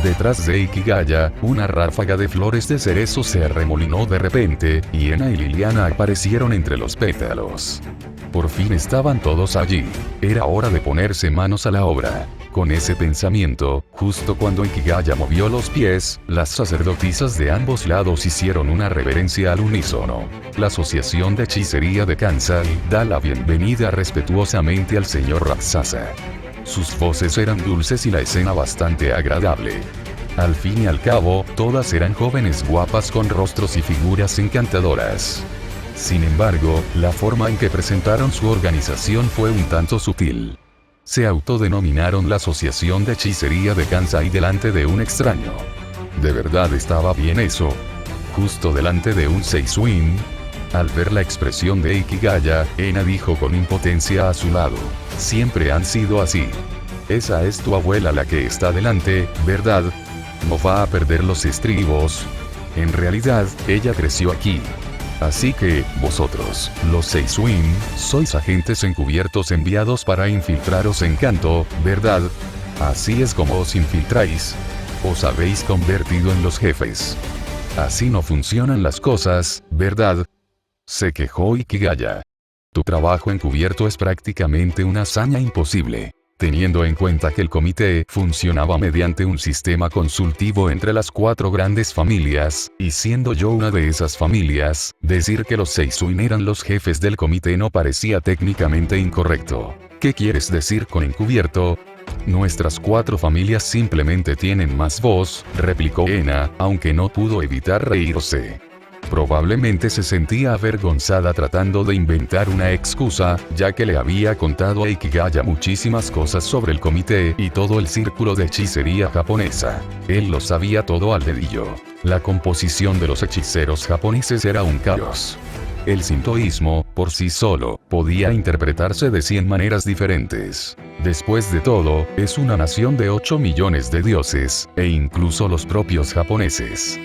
Detrás de Ikigaya, una ráfaga de flores de cerezo se arremolinó de repente, y Ena y Liliana aparecieron entre los pétalos. Por fin estaban todos allí. Era hora de ponerse manos a la obra. Con ese pensamiento, justo cuando Ikigaya movió los pies, las sacerdotisas de ambos lados hicieron una reverencia al unísono. La Asociación de Hechicería de Kansai da la bienvenida respetuosamente al señor Raksasa. Sus voces eran dulces y la escena bastante agradable. Al fin y al cabo, todas eran jóvenes guapas con rostros y figuras encantadoras. Sin embargo, la forma en que presentaron su organización fue un tanto sutil. Se autodenominaron la Asociación de Hechicería de Kansai delante de un extraño. ¿De verdad estaba bien eso? Justo delante de un Seisuin. Al ver la expresión de Ikigaya, Ena dijo con impotencia a su lado: siempre han sido así. Esa es tu abuela la que está delante, ¿verdad? No va a perder los estribos. En realidad, ella creció aquí. Así que, vosotros, los Seisuin, sois agentes encubiertos enviados para infiltraros en Kanto, ¿verdad? Así es como os infiltráis. Os habéis convertido en los jefes. Así no funcionan las cosas, ¿verdad? Se quejó Ikigaya. Tu trabajo encubierto es prácticamente una hazaña imposible. Teniendo en cuenta que el comité funcionaba mediante un sistema consultivo entre las 4 grandes familias, y siendo yo una de esas familias, decir que los Seisuin eran los jefes del comité no parecía técnicamente incorrecto. ¿Qué quieres decir con encubierto? Nuestras 4 familias simplemente tienen más voz, replicó Ena, aunque no pudo evitar reírse. Probablemente se sentía avergonzada tratando de inventar una excusa, ya que le había contado a Ikigaya muchísimas cosas sobre el comité y todo el círculo de hechicería japonesa. Él lo sabía todo al dedillo. La composición de los hechiceros japoneses era un caos. El sintoísmo, por sí solo, podía interpretarse de 100 maneras diferentes. Después de todo, es una nación de 8 millones de dioses, e incluso los propios japoneses.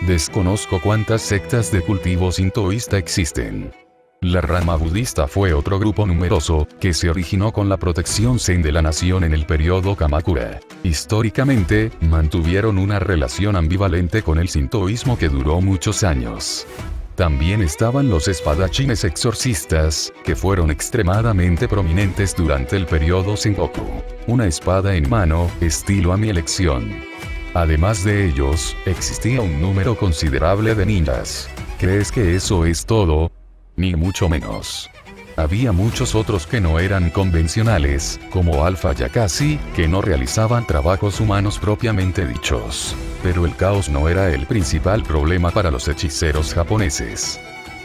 Desconozco cuántas sectas de cultivo sintoísta existen. La rama budista fue otro grupo numeroso, que se originó con la protección zen de la nación en el periodo Kamakura. Históricamente, mantuvieron una relación ambivalente con el sintoísmo que duró muchos años. También estaban los espadachines exorcistas, que fueron extremadamente prominentes durante el periodo Sengoku. Una espada en mano, estilo a mi elección. Además de ellos, existía un número considerable de ninjas. ¿Crees que eso es todo? Ni mucho menos. Había muchos otros que no eran convencionales, como Alpha Yakashi, que no realizaban trabajos humanos propiamente dichos. Pero el caos no era el principal problema para los hechiceros japoneses.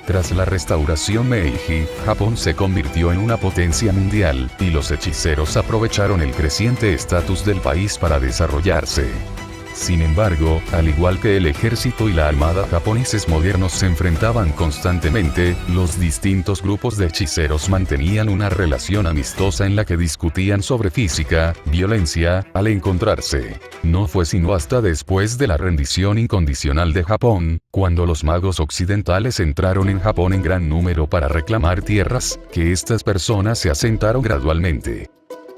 Tras la restauración Meiji, Japón se convirtió en una potencia mundial, y los hechiceros aprovecharon el creciente estatus del país para desarrollarse. Sin embargo, al igual que el ejército y la armada japoneses modernos se enfrentaban constantemente, los distintos grupos de hechiceros mantenían una relación amistosa en la que discutían sobre física, violencia, al encontrarse. No fue sino hasta después de la rendición incondicional de Japón, cuando los magos occidentales entraron en Japón en gran número para reclamar tierras, que estas personas se asentaron gradualmente.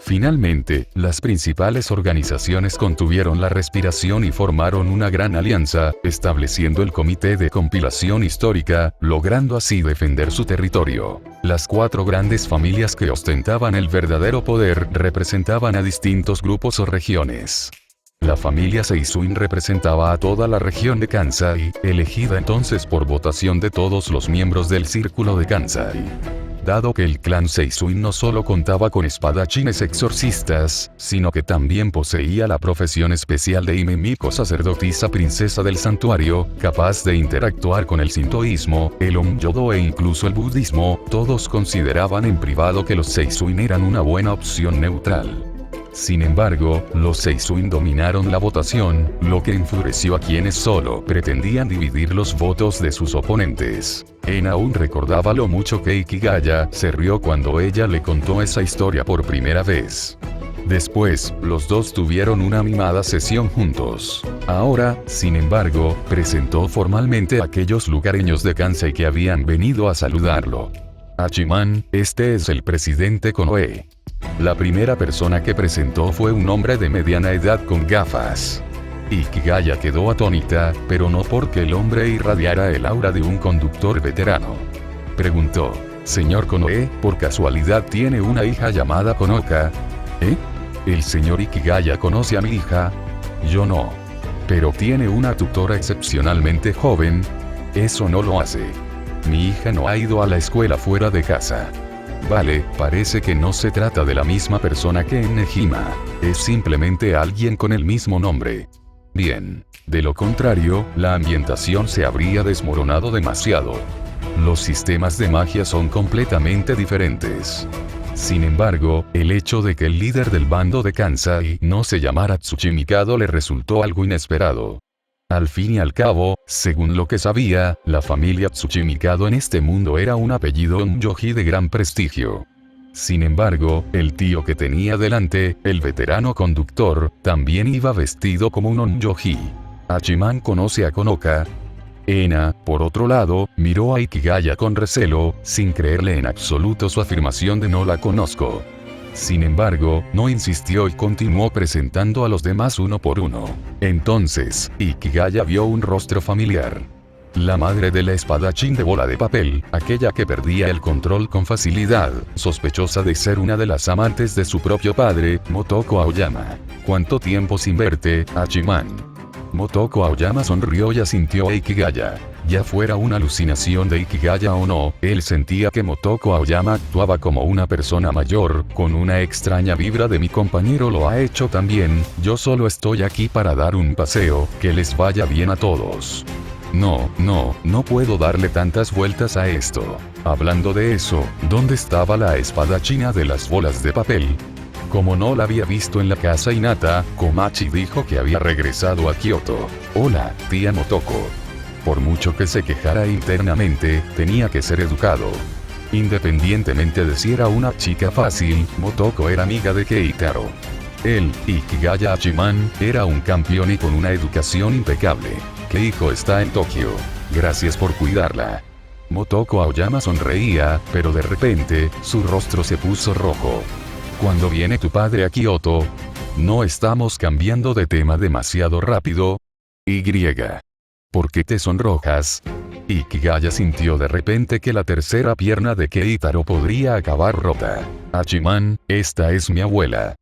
Finalmente, las principales organizaciones contuvieron la respiración y formaron una gran alianza, estableciendo el Comité de Compilación Histórica, logrando así defender su territorio. Las 4 grandes familias que ostentaban el verdadero poder representaban a distintos grupos o regiones. La familia Seisuin representaba a toda la región de Kansai, elegida entonces por votación de todos los miembros del Círculo de Kansai. Dado que el clan Seisuin no solo contaba con espadachines exorcistas, sino que también poseía la profesión especial de Hime-miko, sacerdotisa princesa del santuario, capaz de interactuar con el sintoísmo, el Onmyodo e incluso el budismo, todos consideraban en privado que los Seisuin eran una buena opción neutral. Sin embargo, los Seisuin dominaron la votación, lo que enfureció a quienes solo pretendían dividir los votos de sus oponentes. En aún recordaba lo mucho que Ikigaya se rió cuando ella le contó esa historia por primera vez. Después, los dos tuvieron una animada sesión juntos. Ahora, sin embargo, presentó formalmente a aquellos lugareños de Kansai que habían venido a saludarlo. Hachiman, este es el presidente Konoe. La primera persona que presentó fue un hombre de mediana edad con gafas. Ikigaya quedó atónita, pero no porque el hombre irradiara el aura de un conductor veterano. Preguntó: «Señor Konoe, ¿por casualidad tiene una hija llamada Konoka?» «¿Eh? ¿El señor Ikigaya conoce a mi hija?» «Yo no. Pero tiene una tutora excepcionalmente joven». «Eso no lo hace. Mi hija no ha ido a la escuela fuera de casa». «Vale, parece que no se trata de la misma persona que en Nejima. Es simplemente alguien con el mismo nombre». Bien. De lo contrario, la ambientación se habría desmoronado demasiado. Los sistemas de magia son completamente diferentes. Sin embargo, el hecho de que el líder del bando de Kansai no se llamara Tsuchimikado le resultó algo inesperado. Al fin y al cabo, según lo que sabía, la familia Tsuchimikado en este mundo era un apellido Onmyoji de gran prestigio. Sin embargo, el tío que tenía delante, el veterano conductor, también iba vestido como un Onmyoji. Hachiman conoce a Konoka. Ena, por otro lado, miró a Ikigaya con recelo, sin creerle en absoluto su afirmación de no la conozco. Sin embargo, no insistió y continuó presentando a los demás uno por uno. Entonces, Ikigaya vio un rostro familiar. La madre de la espadachín de bola de papel, aquella que perdía el control con facilidad, sospechosa de ser una de las amantes de su propio padre, Motoko Aoyama. «¿Cuánto tiempo sin verte, Hachiman?» Motoko Aoyama sonrió y asintió a Ikigaya. Ya fuera una alucinación de Ikigaya o no, él sentía que Motoko Aoyama actuaba como una persona mayor, con una extraña vibra de «mi compañero lo ha hecho también, yo solo estoy aquí para dar un paseo, que les vaya bien a todos». No puedo darle tantas vueltas a esto. Hablando de eso, ¿dónde estaba la espada china de las bolas de papel? Como no la había visto en la casa Hinata, Komachi dijo que había regresado a Kioto. Hola, tía Motoko. Por mucho que se quejara internamente, tenía que ser educado. Independientemente de si era una chica fácil, Motoko era amiga de Keitaro. Él, Ikigaya Hachiman, era un campeón y con una educación impecable. Keiko está en Tokio. Gracias por cuidarla. Motoko Aoyama sonreía, pero de repente, su rostro se puso rojo. ¿Cuándo viene tu padre a Kioto? ¿No estamos cambiando de tema demasiado rápido? Y. ¿Por qué te sonrojas? Ikigaya sintió de repente que la tercera pierna de Keitaro podría acabar rota. Hachiman, esta es mi abuela.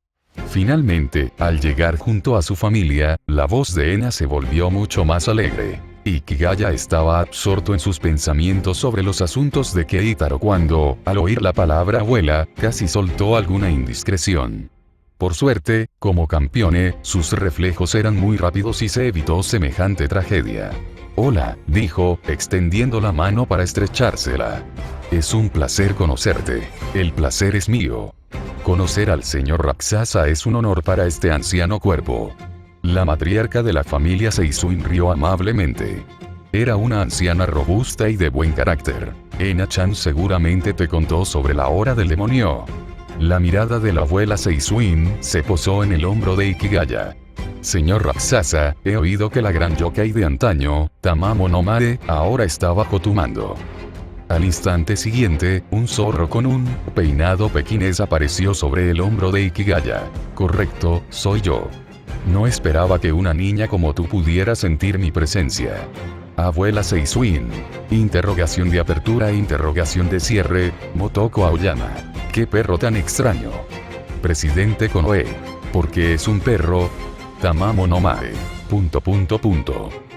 Finalmente, al llegar junto a su familia, la voz de Ena se volvió mucho más alegre. Ikigaya estaba absorto en sus pensamientos sobre los asuntos de Keitaro cuando, al oír la palabra abuela, casi soltó alguna indiscreción. Por suerte, como campeone, sus reflejos eran muy rápidos y se evitó semejante tragedia. Hola, dijo, extendiendo la mano para estrechársela. Es un placer conocerte. El placer es mío. Conocer al señor Raksasa es un honor para este anciano cuerpo. La matriarca de la familia se sonrió amablemente. Era una anciana robusta y de buen carácter. Ena-chan seguramente te contó sobre la hora del demonio. La mirada de la abuela Seisuin se posó en el hombro de Ikigaya. Señor Raksasa, he oído que la gran yokai de antaño, Tamamo no Mae, ahora está bajo tu mando. Al instante siguiente, un zorro con un peinado pequinés apareció sobre el hombro de Ikigaya. Correcto, soy yo. No esperaba que una niña como tú pudiera sentir mi presencia. Abuela Seisuin. Interrogación de apertura e interrogación de cierre, Motoko Aoyama. ¡Qué perro tan extraño! Presidente Konoe. ¿Por qué es un perro? Tamamo no Mae.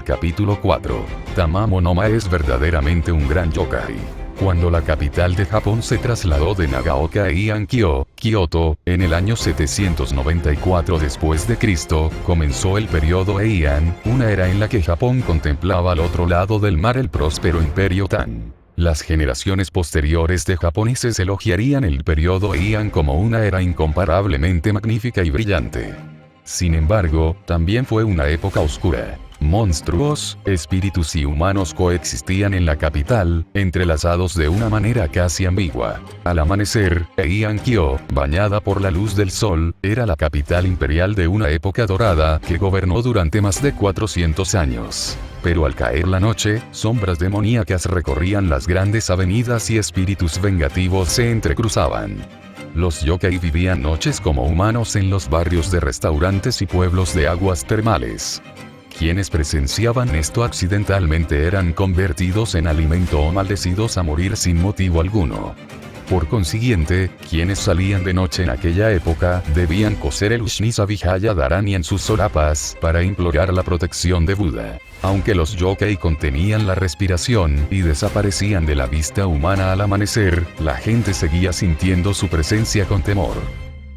Capítulo 4. Tamamo no Mae es verdaderamente un gran yokai. Cuando la capital de Japón se trasladó de Nagaoka a Iankyo, Kioto, en el año 794 después de Cristo, comenzó el periodo Heian, una era en la que Japón contemplaba al otro lado del mar el próspero imperio Tang. Las generaciones posteriores de japoneses elogiarían el periodo Heian como una era incomparablemente magnífica y brillante. Sin embargo, también fue una época oscura. Monstruos, espíritus y humanos coexistían en la capital, entrelazados de una manera casi ambigua. Al amanecer, Iankyo, bañada por la luz del sol, era la capital imperial de una época dorada que gobernó durante más de 400 años. Pero al caer la noche, sombras demoníacas recorrían las grandes avenidas y espíritus vengativos se entrecruzaban. Los yokai vivían noches como humanos en los barrios de restaurantes y pueblos de aguas termales. Quienes presenciaban esto accidentalmente eran convertidos en alimento o maldecidos a morir sin motivo alguno. Por consiguiente, quienes salían de noche en aquella época debían coser el Ushniza Vijaya Dharani en sus solapas para implorar la protección de Buda. Aunque los yokai contenían la respiración y desaparecían de la vista humana al amanecer, la gente seguía sintiendo su presencia con temor.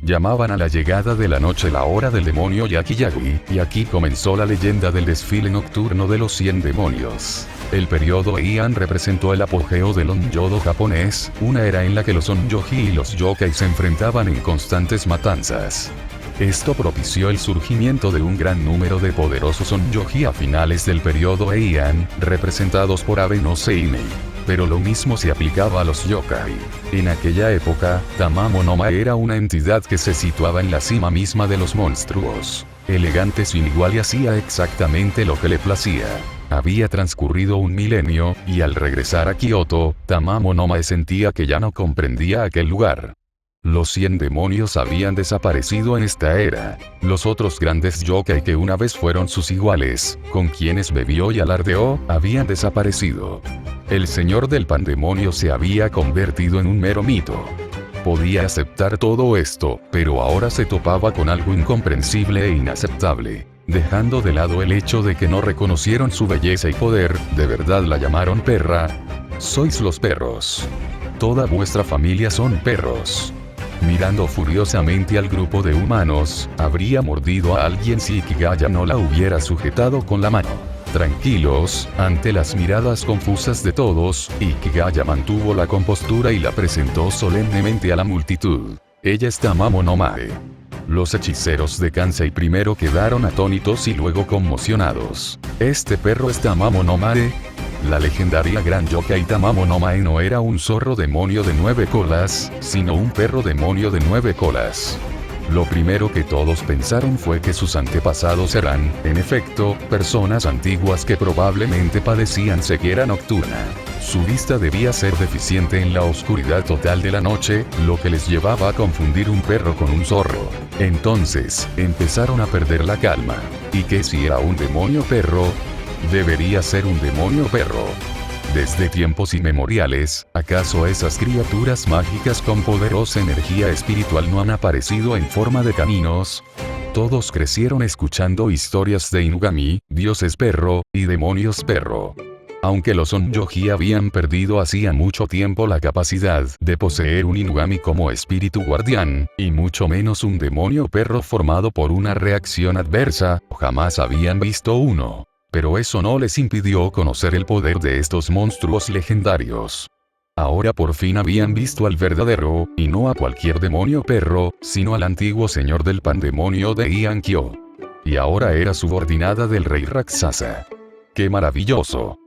Llamaban a la llegada de la noche la hora del demonio Yakiyagi, y aquí comenzó la leyenda del desfile nocturno de los 100 demonios. El periodo Heian representó el apogeo del onyodo japonés, una era en la que los onyoji y los yokai se enfrentaban en constantes matanzas. Esto propició el surgimiento de un gran número de poderosos onyoji a finales del periodo Heian, representados por Abe no Seimei. Pero lo mismo se aplicaba a los yokai. En aquella época, Tamamo no Mae era una entidad que se situaba en la cima misma de los monstruos. Elegante sin igual y hacía exactamente lo que le placía. Había transcurrido un milenio, y al regresar a Kioto, Tamamo no Mae sentía que ya no comprendía aquel lugar. Los 100 demonios habían desaparecido en esta era. Los otros grandes yokai que una vez fueron sus iguales, con quienes bebió y alardeó, habían desaparecido. El señor del pandemonio se había convertido en un mero mito. Podía aceptar todo esto, pero ahora se topaba con algo incomprensible e inaceptable. Dejando de lado el hecho de que no reconocieron su belleza y poder, ¿de verdad la llamaron perra? Sois los perros. Toda vuestra familia son perros. Mirando furiosamente al grupo de humanos, habría mordido a alguien si Ikigaya no la hubiera sujetado con la mano. Tranquilos, ante las miradas confusas de todos, Ikigaya mantuvo la compostura y la presentó solemnemente a la multitud. Ella es Tamamo no Mae. Los hechiceros de Kansai primero quedaron atónitos y luego conmocionados. ¿Este perro es Tamamo no Mae? La legendaria gran yokai Tamamo no Mae no era un zorro demonio de 9 colas, sino un perro demonio de 9 colas. Lo primero que todos pensaron fue que sus antepasados eran, en efecto, personas antiguas que probablemente padecían ceguera nocturna. Su vista debía ser deficiente en la oscuridad total de la noche, lo que les llevaba a confundir un perro con un zorro. Entonces, empezaron a perder la calma. ¿Y qué si era un demonio perro? Debería ser un demonio perro. Desde tiempos inmemoriales, ¿acaso esas criaturas mágicas con poderosa energía espiritual no han aparecido en forma de caninos? Todos crecieron escuchando historias de Inugami, dioses perro, y demonios perro. Aunque los Onyoji habían perdido hacía mucho tiempo la capacidad de poseer un Inugami como espíritu guardián, y mucho menos un demonio perro formado por una reacción adversa, jamás habían visto uno. Pero eso no les impidió conocer el poder de estos monstruos legendarios. Ahora por fin habían visto al verdadero, y no a cualquier demonio perro, sino al antiguo señor del pandemonio de Iankyo. Y ahora era subordinada del rey Raksasa. ¡Qué maravilloso!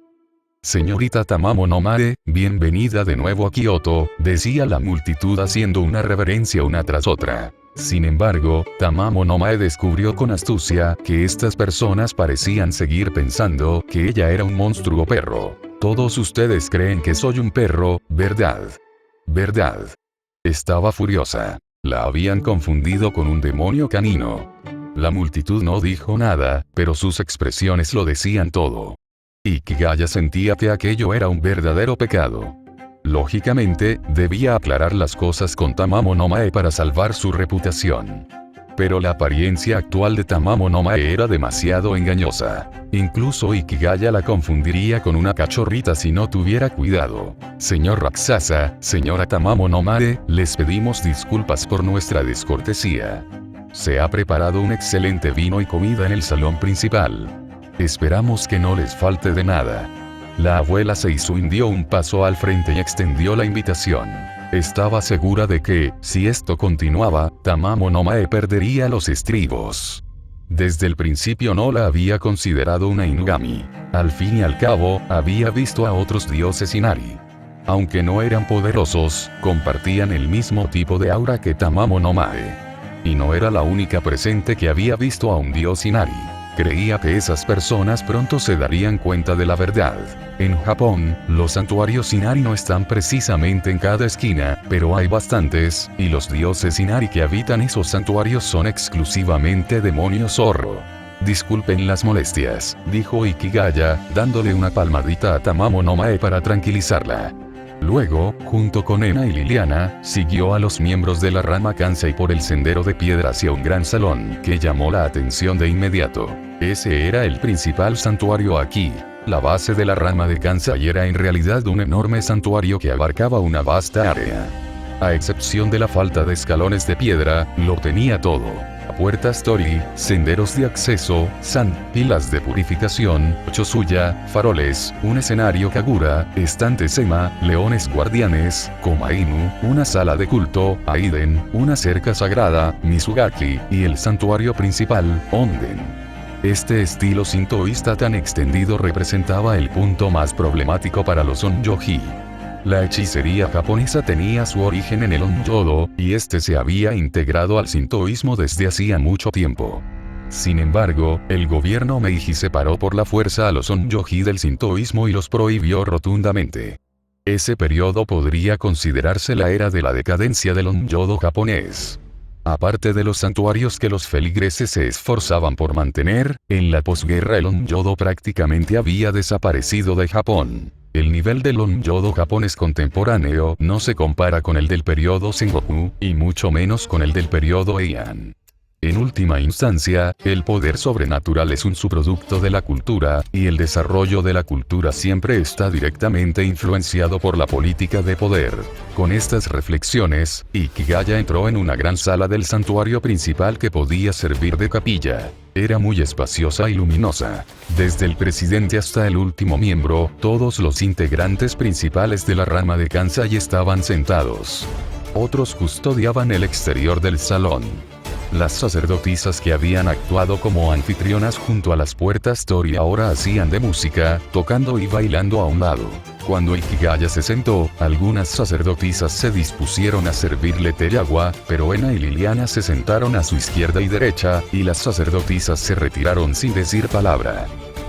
Señorita Tamamo no Mae, bienvenida de nuevo a Kioto, decía la multitud haciendo una reverencia una tras otra. Sin embargo, Tamamo no Mae descubrió con astucia que estas personas parecían seguir pensando que ella era un monstruo perro. Todos ustedes creen que soy un perro, ¿verdad? ¿Verdad? Estaba furiosa. La habían confundido con un demonio canino. La multitud no dijo nada, pero sus expresiones lo decían todo. Ikigaya sentía que aquello era un verdadero pecado. Lógicamente, debía aclarar las cosas con Tamamo no Mae para salvar su reputación. Pero la apariencia actual de Tamamo no Mae era demasiado engañosa. Incluso Ikigaya la confundiría con una cachorrita si no tuviera cuidado. Señor Raksasa, señora Tamamo no Mae, les pedimos disculpas por nuestra descortesía. Se ha preparado un excelente vino y comida en el salón principal. Esperamos que no les falte de nada. La abuela Seizun dio un paso al frente y extendió la invitación. Estaba segura de que, si esto continuaba, Tamamo no Mae perdería los estribos. Desde el principio no la había considerado una Inugami. Al fin y al cabo, había visto a otros dioses Inari. Aunque no eran poderosos, compartían el mismo tipo de aura que Tamamo no Mae. Y no era la única presente que había visto a un dios Inari. Creía que esas personas pronto se darían cuenta de la verdad. En Japón, los santuarios Inari no están precisamente en cada esquina, pero hay bastantes, y los dioses Inari que habitan esos santuarios son exclusivamente demonios zorro. Disculpen las molestias, dijo Ikigaya, dándole una palmadita a Tamamo no Mae para tranquilizarla. Luego, junto con Ena y Liliana, siguió a los miembros de la rama Kansai por el sendero de piedra hacia un gran salón que llamó la atención de inmediato. Ese era el principal santuario aquí. La base de la rama de Kansai era en realidad un enorme santuario que abarcaba una vasta área. A excepción de la falta de escalones de piedra, lo tenía todo. Puertas Tori, senderos de acceso, pilas de purificación, chosuya, faroles, un escenario Kagura, estantes Ema, leones guardianes, Komainu, una sala de culto, Aiden, una cerca sagrada, Mizugaki, y el santuario principal, Onden. Este estilo sintoísta tan extendido representaba el punto más problemático para los Onyoji. La hechicería japonesa tenía su origen en el Onyodo, y este se había integrado al sintoísmo desde hacía mucho tiempo. Sin embargo, el gobierno Meiji separó por la fuerza a los Onyoji del sintoísmo y los prohibió rotundamente. Ese periodo podría considerarse la era de la decadencia del Onyodo japonés. Aparte de los santuarios que los feligreses se esforzaban por mantener, en la posguerra el Onyodo prácticamente había desaparecido de Japón. El nivel del Onyodo japonés contemporáneo no se compara con el del periodo Sengoku, y mucho menos con el del periodo Heian. En última instancia, el poder sobrenatural es un subproducto de la cultura, y el desarrollo de la cultura siempre está directamente influenciado por la política de poder. Con estas reflexiones, Ikigaya entró en una gran sala del santuario principal que podía servir de capilla. Era muy espaciosa y luminosa. Desde el presidente hasta el último miembro, todos los integrantes principales de la rama de Kansai estaban sentados. Otros custodiaban el exterior del salón. Las sacerdotisas que habían actuado como anfitrionas junto a las puertas Tori ahora hacían de música, tocando y bailando a un lado. Cuando Ikigaya se sentó, algunas sacerdotisas se dispusieron a servirle té y agua, pero Ena y Liliana se sentaron a su izquierda y derecha, y las sacerdotisas se retiraron sin decir palabra.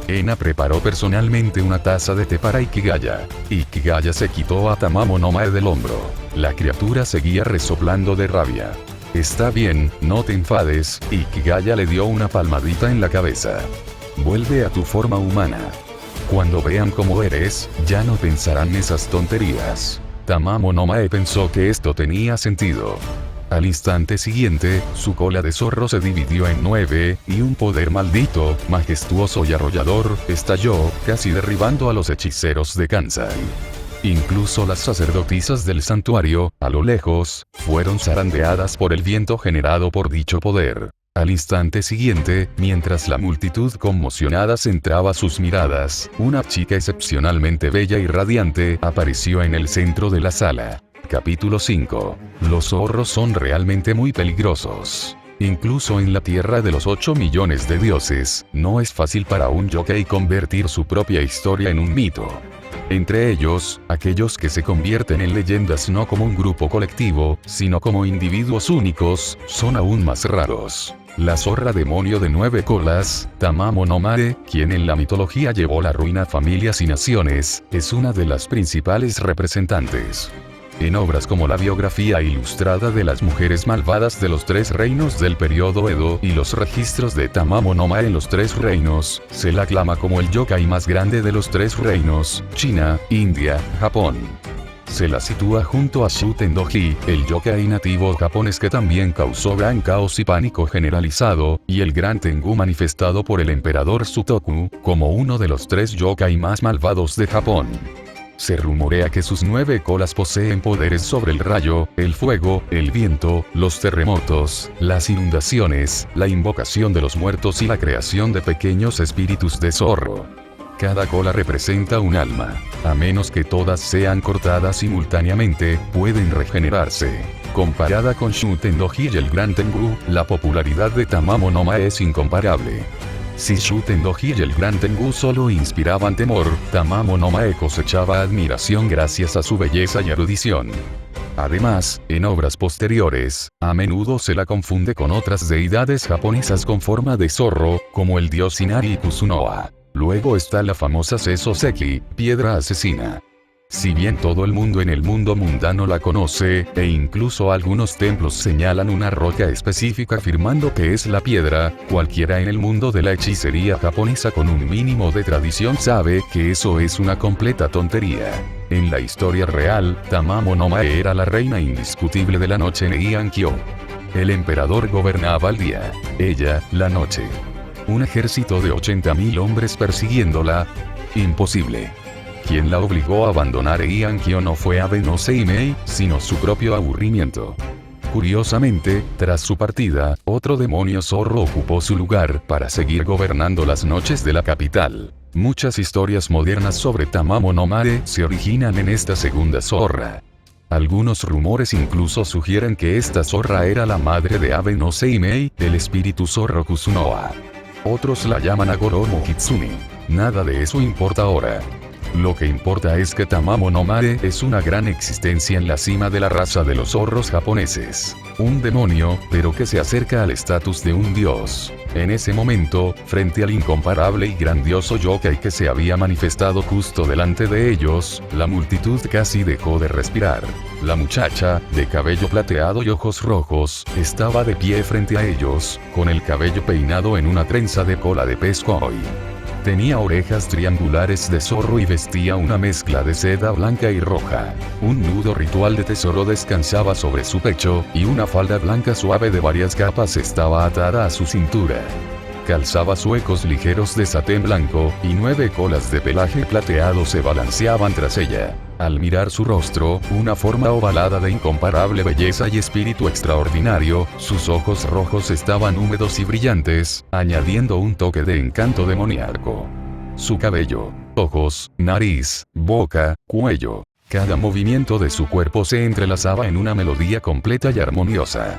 Ena preparó personalmente una taza de té para Ikigaya. Ikigaya se quitó a Tamamo no Mae del hombro. La criatura seguía resoplando de rabia. Está bien, no te enfades, Ikigaya le dio una palmadita en la cabeza. Vuelve a tu forma humana. Cuando vean cómo eres, ya no pensarán esas tonterías. Tamamo no Mae pensó que esto tenía sentido. Al instante siguiente, su cola de zorro se dividió en 9, y un poder maldito, majestuoso y arrollador, estalló, casi derribando a los hechiceros de Kansai. Incluso las sacerdotisas del santuario, a lo lejos, fueron zarandeadas por el viento generado por dicho poder. Al instante siguiente, mientras la multitud conmocionada centraba sus miradas, una chica excepcionalmente bella y radiante apareció en el centro de la sala. Capítulo 5. Los zorros son realmente muy peligrosos. Incluso en la tierra de los 8 millones de dioses, no es fácil para un yokai convertir su propia historia en un mito. Entre ellos, aquellos que se convierten en leyendas no como un grupo colectivo, sino como individuos únicos, son aún más raros. La zorra demonio de 9 colas, Tamamo no Mae, quien en la mitología llevó la ruina a familias y naciones, es una de las principales representantes. En obras como la biografía ilustrada de las mujeres malvadas de los 3 reinos del periodo Edo y los registros de Tamamo no Mae en los 3 reinos, se la aclama como el yokai más grande de los 3 reinos, China, India, Japón. Se la sitúa junto a Shuten Doji, el yokai nativo japonés que también causó gran caos y pánico generalizado, y el gran Tengu manifestado por el emperador Sutoku, como uno de los 3 yokai más malvados de Japón. Se rumorea que sus 9 colas poseen poderes sobre el rayo, el fuego, el viento, los terremotos, las inundaciones, la invocación de los muertos y la creación de pequeños espíritus de zorro. Cada cola representa un alma. A menos que todas sean cortadas simultáneamente, pueden regenerarse. Comparada con Shuten Doji y el Gran Tengu, la popularidad de Tamamo no Mae es incomparable. Si Shuten Doji y el Gran Tengu solo inspiraban temor, Tamamo no Mae cosechaba admiración gracias a su belleza y erudición. Además, en obras posteriores, a menudo se la confunde con otras deidades japonesas con forma de zorro, como el dios Inari Kusunoa. Luego está la famosa Seso Seki, piedra asesina. Si bien todo el mundo en el mundo mundano la conoce, e incluso algunos templos señalan una roca específica afirmando que es la piedra, cualquiera en el mundo de la hechicería japonesa con un mínimo de tradición sabe que eso es una completa tontería. En la historia real, Tamamo no Mae era la reina indiscutible de la noche en Heian-kyo. El emperador gobernaba el día, ella, la noche. Un ejército de 80.000 hombres persiguiéndola. Imposible. Quien la obligó a abandonar Heian-kyo no fue Abe no Seimei, sino su propio aburrimiento. Curiosamente, tras su partida, otro demonio zorro ocupó su lugar para seguir gobernando las noches de la capital. Muchas historias modernas sobre Tamamo no Mae se originan en esta segunda zorra. Algunos rumores incluso sugieren que esta zorra era la madre de Abe no Seimei, el espíritu zorro Kusunoa. Otros la llaman Agoromo Kitsune. Nada de eso importa ahora. Lo que importa es que Tamamo no Mae es una gran existencia en la cima de la raza de los zorros japoneses. Un demonio, pero que se acerca al estatus de un dios. En ese momento, frente al incomparable y grandioso yokai que se había manifestado justo delante de ellos, la multitud casi dejó de respirar. La muchacha, de cabello plateado y ojos rojos, estaba de pie frente a ellos, con el cabello peinado en una trenza de cola de pez koi. Tenía orejas triangulares de zorro y vestía una mezcla de seda blanca y roja. Un nudo ritual de tesoro descansaba sobre su pecho, y una falda blanca suave de varias capas estaba atada a su cintura. Calzaba zuecos ligeros de satén blanco, y 9 colas de pelaje plateado se balanceaban tras ella. Al mirar su rostro, una forma ovalada de incomparable belleza y espíritu extraordinario, sus ojos rojos estaban húmedos y brillantes, añadiendo un toque de encanto demoníaco. Su cabello, ojos, nariz, boca, cuello. Cada movimiento de su cuerpo se entrelazaba en una melodía completa y armoniosa.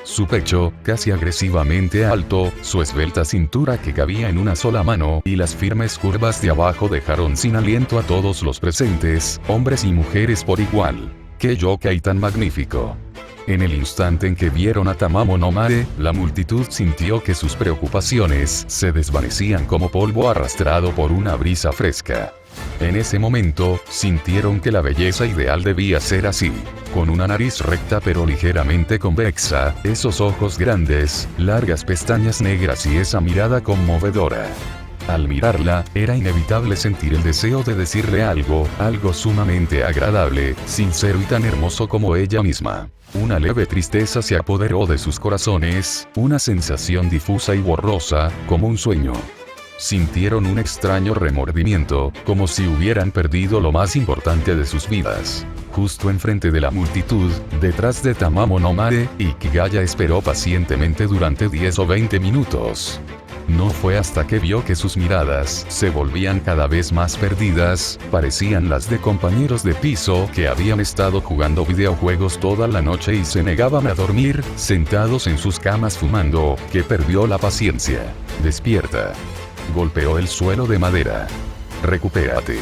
Su pecho, casi agresivamente alto, su esbelta cintura que cabía en una sola mano, y las firmes curvas de abajo dejaron sin aliento a todos los presentes, hombres y mujeres por igual. ¡Qué yokai tan magnífico! En el instante en que vieron a Tamamo no Mae, la multitud sintió que sus preocupaciones se desvanecían como polvo arrastrado por una brisa fresca. En ese momento, sintieron que la belleza ideal debía ser así. Con una nariz recta pero ligeramente convexa, esos ojos grandes, largas pestañas negras y esa mirada conmovedora. Al mirarla, era inevitable sentir el deseo de decirle algo sumamente agradable, sincero y tan hermoso como ella misma. Una leve tristeza se apoderó de sus corazones, una sensación difusa y borrosa, como un sueño. Sintieron un extraño remordimiento, como si hubieran perdido lo más importante de sus vidas. Justo enfrente de la multitud, detrás de Tamamo no Mae, Ikigaya esperó pacientemente durante 10 o 20 minutos. No fue hasta que vio que sus miradas se volvían cada vez más perdidas, parecían las de compañeros de piso que habían estado jugando videojuegos toda la noche y se negaban a dormir, sentados en sus camas fumando, que perdió la paciencia. Despierta. Golpeó el suelo de madera. Recupérate.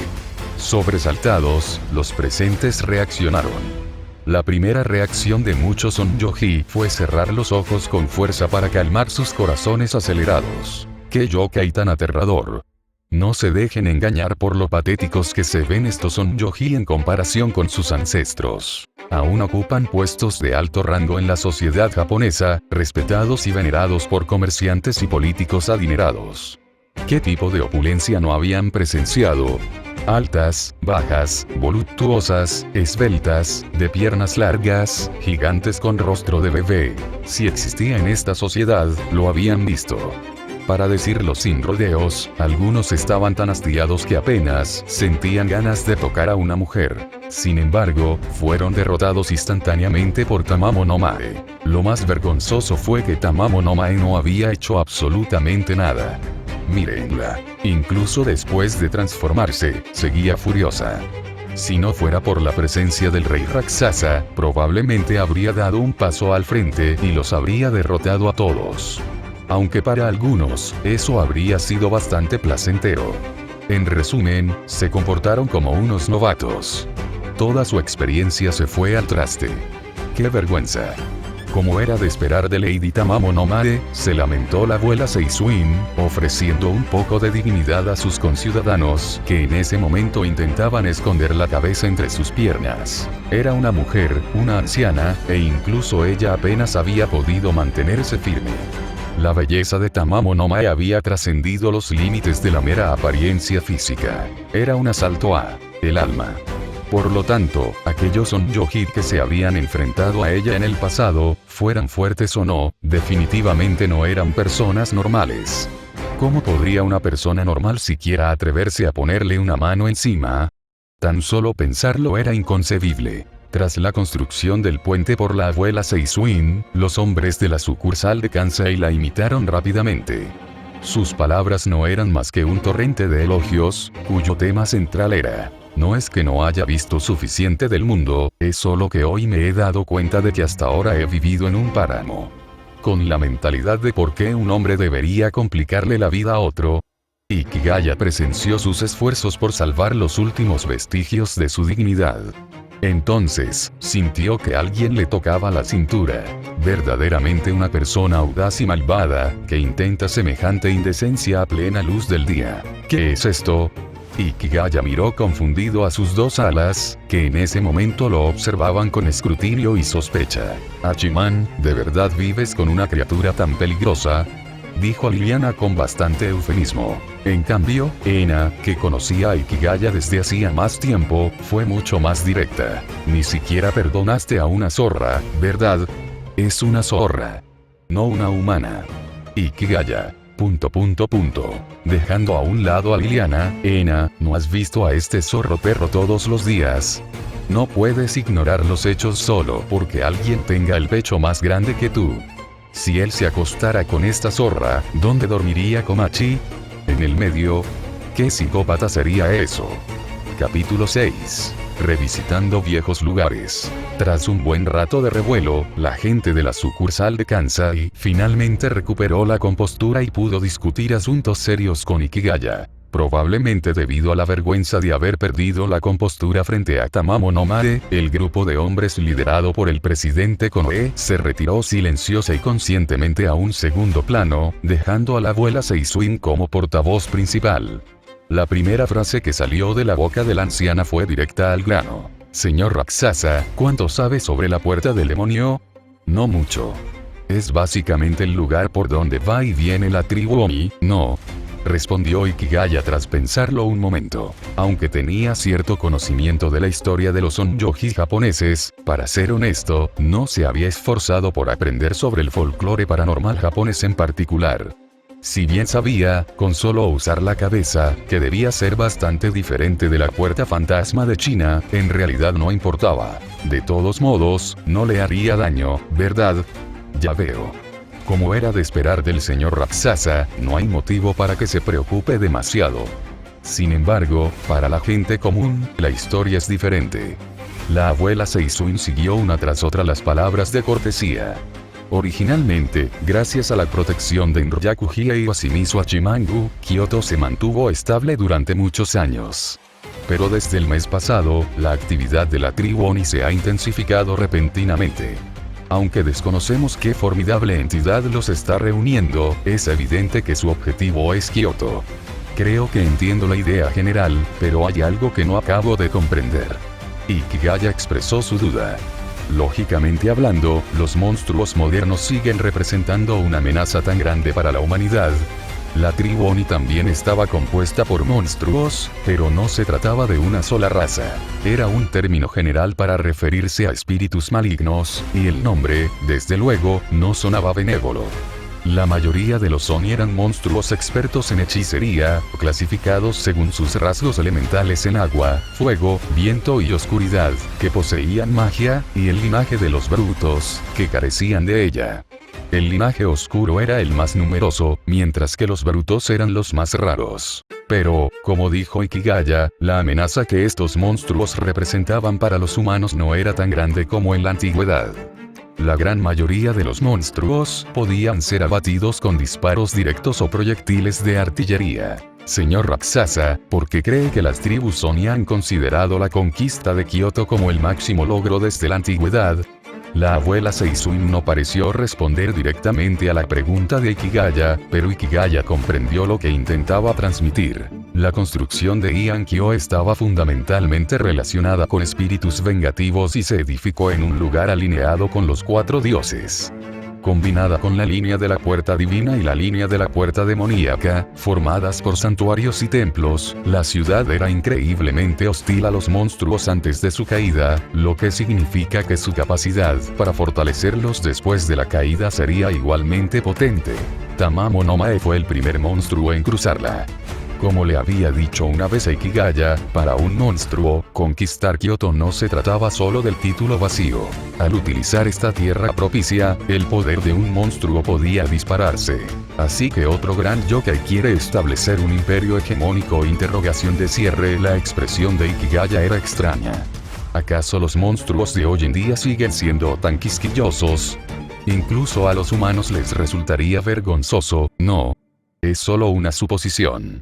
Sobresaltados, los presentes reaccionaron. La primera reacción de muchos onjoji fue cerrar los ojos con fuerza para calmar sus corazones acelerados. ¡Qué yokai tan aterrador! No se dejen engañar por lo patéticos que se ven estos onjoji en comparación con sus ancestros. Aún ocupan puestos de alto rango en la sociedad japonesa, respetados y venerados por comerciantes y políticos adinerados. ¿Qué tipo de opulencia no habían presenciado? Altas, bajas, voluptuosas, esbeltas, de piernas largas, gigantes con rostro de bebé. Si existía en esta sociedad, lo habían visto. Para decirlo sin rodeos, algunos estaban tan hastiados que apenas sentían ganas de tocar a una mujer. Sin embargo, fueron derrotados instantáneamente por Tamamo no Mae. Lo más vergonzoso fue que Tamamo no Mae no había hecho absolutamente nada. Mírenla. Incluso después de transformarse, seguía furiosa. Si no fuera por la presencia del rey Raksasa, probablemente habría dado un paso al frente y los habría derrotado a todos. Aunque para algunos, eso habría sido bastante placentero. En resumen, se comportaron como unos novatos. Toda su experiencia se fue al traste. ¡Qué vergüenza! Como era de esperar de Lady Tamamo no Mae, se lamentó la abuela Seisuin, ofreciendo un poco de dignidad a sus conciudadanos, que en ese momento intentaban esconder la cabeza entre sus piernas. Era una mujer, una anciana, e incluso ella apenas había podido mantenerse firme. La belleza de Tamamo no Mae había trascendido los límites de la mera apariencia física. Era un asalto a el alma. Por lo tanto, aquellos onjoji que se habían enfrentado a ella en el pasado, fueran fuertes o no, definitivamente no eran personas normales. ¿Cómo podría una persona normal siquiera atreverse a ponerle una mano encima? Tan solo pensarlo era inconcebible. Tras la construcción del puente por la abuela Seisuin, los hombres de la sucursal de Kansai la imitaron rápidamente. Sus palabras no eran más que un torrente de elogios, cuyo tema central era: no es que no haya visto suficiente del mundo, es solo que hoy me he dado cuenta de que hasta ahora he vivido en un páramo. Con la mentalidad de por qué un hombre debería complicarle la vida a otro, Ikigaya presenció sus esfuerzos por salvar los últimos vestigios de su dignidad. Entonces, sintió que alguien le tocaba la cintura. Verdaderamente una persona audaz y malvada, que intenta semejante indecencia a plena luz del día. ¿Qué es esto? Ikigaya miró confundido a sus dos alas, que en ese momento lo observaban con escrutinio y sospecha. Hachiman, ¿de verdad vives con una criatura tan peligrosa? dijo Liliana con bastante eufemismo. En cambio, Ena, que conocía a Ikigaya desde hacía más tiempo, fue mucho más directa. Ni siquiera perdonaste a una zorra, ¿verdad? Es una zorra. No una humana. Ikigaya. ... Dejando a un lado a Liliana, Ena, ¿no has visto a este zorro perro todos los días? No puedes ignorar los hechos solo porque alguien tenga el pecho más grande que tú. Si él se acostara con esta zorra, ¿dónde dormiría Komachi? ¿En el medio? ¿Qué psicópata sería eso? Capítulo 6. Revisitando viejos lugares. Tras un buen rato de revuelo, la gente de la sucursal de Kansai finalmente recuperó la compostura y pudo discutir asuntos serios con Ikigaya. Probablemente debido a la vergüenza de haber perdido la compostura frente a Tamamo no Mae, el grupo de hombres liderado por el presidente Konoe se retiró silenciosa y conscientemente a un segundo plano, dejando a la abuela Seisuin como portavoz principal. La primera frase que salió de la boca de la anciana fue directa al grano. Señor Raksasa, ¿cuánto sabe sobre la puerta del demonio? No mucho. Es básicamente el lugar por donde va y viene la tribu Omi, ¿no? Respondió Ikigaya tras pensarlo un momento. Aunque tenía cierto conocimiento de la historia de los onjoji japoneses, para ser honesto, no se había esforzado por aprender sobre el folclore paranormal japonés en particular. Si bien sabía, con solo usar la cabeza, que debía ser bastante diferente de la puerta fantasma de China, en realidad no importaba. De todos modos, no le haría daño, ¿verdad? Ya veo. Como era de esperar del señor Raksasa, no hay motivo para que se preocupe demasiado. Sin embargo, para la gente común, la historia es diferente. La abuela Seisuin siguió una tras otra las palabras de cortesía. Originalmente, gracias a la protección de Nryakuji e Iwashimizu Hachimangu, Kyoto se mantuvo estable durante muchos años. Pero desde el mes pasado, la actividad de la tribu Oni se ha intensificado repentinamente. Aunque desconocemos qué formidable entidad los está reuniendo, es evidente que su objetivo es Kyoto. Creo que entiendo la idea general, pero hay algo que no acabo de comprender. Ikigaya expresó su duda. Lógicamente hablando, los monstruos modernos siguen representando una amenaza tan grande para la humanidad. La tribu Oni también estaba compuesta por monstruos, pero no se trataba de una sola raza. Era un término general para referirse a espíritus malignos, y el nombre, desde luego, no sonaba benévolo. La mayoría de los Oni eran monstruos expertos en hechicería, clasificados según sus rasgos elementales en agua, fuego, viento y oscuridad, que poseían magia, y el linaje de los brutos, que carecían de ella. El linaje oscuro era el más numeroso, mientras que los brutos eran los más raros. Pero, como dijo Ikigaya, la amenaza que estos monstruos representaban para los humanos no era tan grande como en la antigüedad. La gran mayoría de los monstruos podían ser abatidos con disparos directos o proyectiles de artillería. Señor Raksasa, ¿por qué cree que las tribus Oni han considerado la conquista de Kyoto como el máximo logro desde la antigüedad? La abuela Seisuin no pareció responder directamente a la pregunta de Ikigaya, pero Ikigaya comprendió lo que intentaba transmitir. La construcción de Iankyo estaba fundamentalmente relacionada con espíritus vengativos y se edificó en un lugar alineado con los 4 dioses. Combinada con la línea de la puerta divina y la línea de la puerta demoníaca, formadas por santuarios y templos, la ciudad era increíblemente hostil a los monstruos antes de su caída, lo que significa que su capacidad para fortalecerlos después de la caída sería igualmente potente. Tamamo no Mae fue el primer monstruo en cruzarla. Como le había dicho una vez a Ikigaya, para un monstruo, conquistar Kyoto no se trataba solo del título vacío. Al utilizar esta tierra propicia, el poder de un monstruo podía dispararse. Así que otro gran yokai quiere establecer un imperio hegemónico. Interrogación de cierre. La expresión de Ikigaya era extraña. ¿Acaso los monstruos de hoy en día siguen siendo tan quisquillosos? Incluso a los humanos les resultaría vergonzoso, ¿no? Es solo una suposición.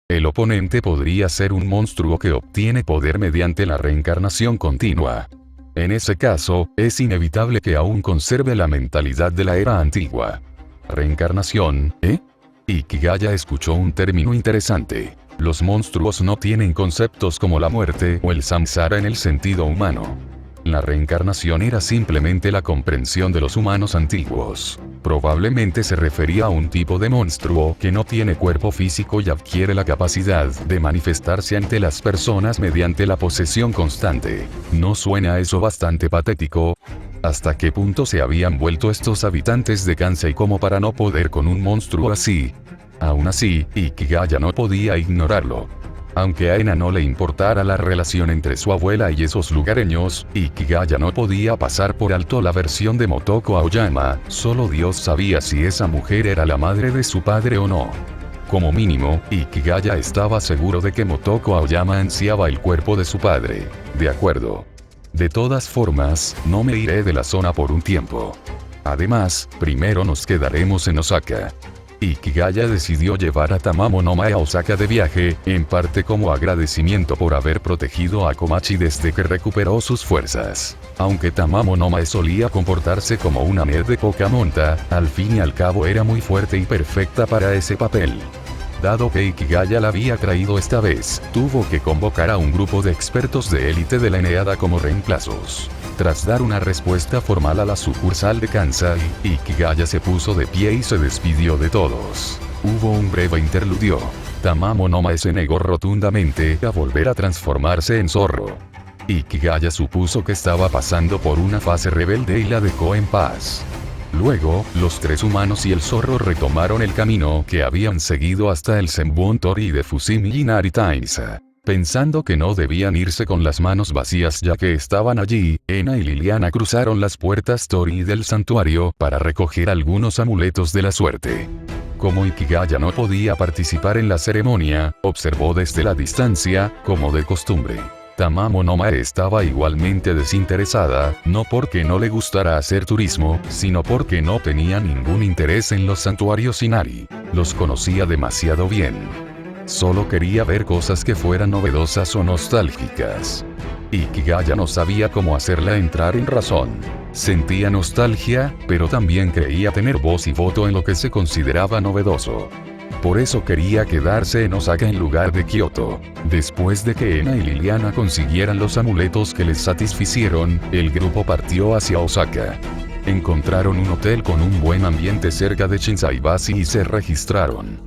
El oponente podría ser un monstruo que obtiene poder mediante la reencarnación continua. En ese caso, es inevitable que aún conserve la mentalidad de la era antigua. ¿Reencarnación, eh? Ikigaya escuchó un término interesante. Los monstruos no tienen conceptos como la muerte o el samsara en el sentido humano. La reencarnación era simplemente la comprensión de los humanos antiguos. Probablemente se refería a un tipo de monstruo que no tiene cuerpo físico y adquiere la capacidad de manifestarse ante las personas mediante la posesión constante. ¿No suena eso bastante patético? ¿Hasta qué punto se habían vuelto estos habitantes de Kansai como para no poder con un monstruo así? Aún así, Ikigaya no podía ignorarlo. Aunque a Ena no le importara la relación entre su abuela y esos lugareños, Ikigaya no podía pasar por alto la versión de Motoko Aoyama. Solo Dios sabía si esa mujer era la madre de su padre o no. Como mínimo, Ikigaya estaba seguro de que Motoko Aoyama ansiaba el cuerpo de su padre. De acuerdo. De todas formas, no me iré de la zona por un tiempo. Además, primero nos quedaremos en Osaka. Ikigaya decidió llevar a Tamamo no Mae a Osaka de viaje, en parte como agradecimiento por haber protegido a Komachi desde que recuperó sus fuerzas. Aunque Tamamo no Mae solía comportarse como una nerd de poca monta, al fin y al cabo era muy fuerte y perfecta para ese papel. Dado que Ikigaya la había traído esta vez, tuvo que convocar a un grupo de expertos de élite de la Eneada como reemplazos. Tras dar una respuesta formal a la sucursal de Kansai, Ikigaya se puso de pie y se despidió de todos. Hubo un breve interludio. Tamamo no Mae se negó rotundamente a volver a transformarse en zorro. Ikigaya supuso que estaba pasando por una fase rebelde y la dejó en paz. Luego, los tres humanos y el zorro retomaron el camino que habían seguido hasta el Senbon Tori de Fushimi Inari Tainsa. Pensando que no debían irse con las manos vacías ya que estaban allí, Ena y Liliana cruzaron las puertas Tori del santuario para recoger algunos amuletos de la suerte. Como Ikigaya no podía participar en la ceremonia, observó desde la distancia, como de costumbre. Tamamo no Mae estaba igualmente desinteresada, no porque no le gustara hacer turismo, sino porque no tenía ningún interés en los santuarios Inari. Los conocía demasiado bien. Solo quería ver cosas que fueran novedosas o nostálgicas. Ikigaya no sabía cómo hacerla entrar en razón. Sentía nostalgia, pero también creía tener voz y voto en lo que se consideraba novedoso. Por eso quería quedarse en Osaka en lugar de Kioto. Después de que Ena y Liliana consiguieran los amuletos que les satisficieron, el grupo partió hacia Osaka. Encontraron un hotel con un buen ambiente cerca de Shinsaibashi y se registraron.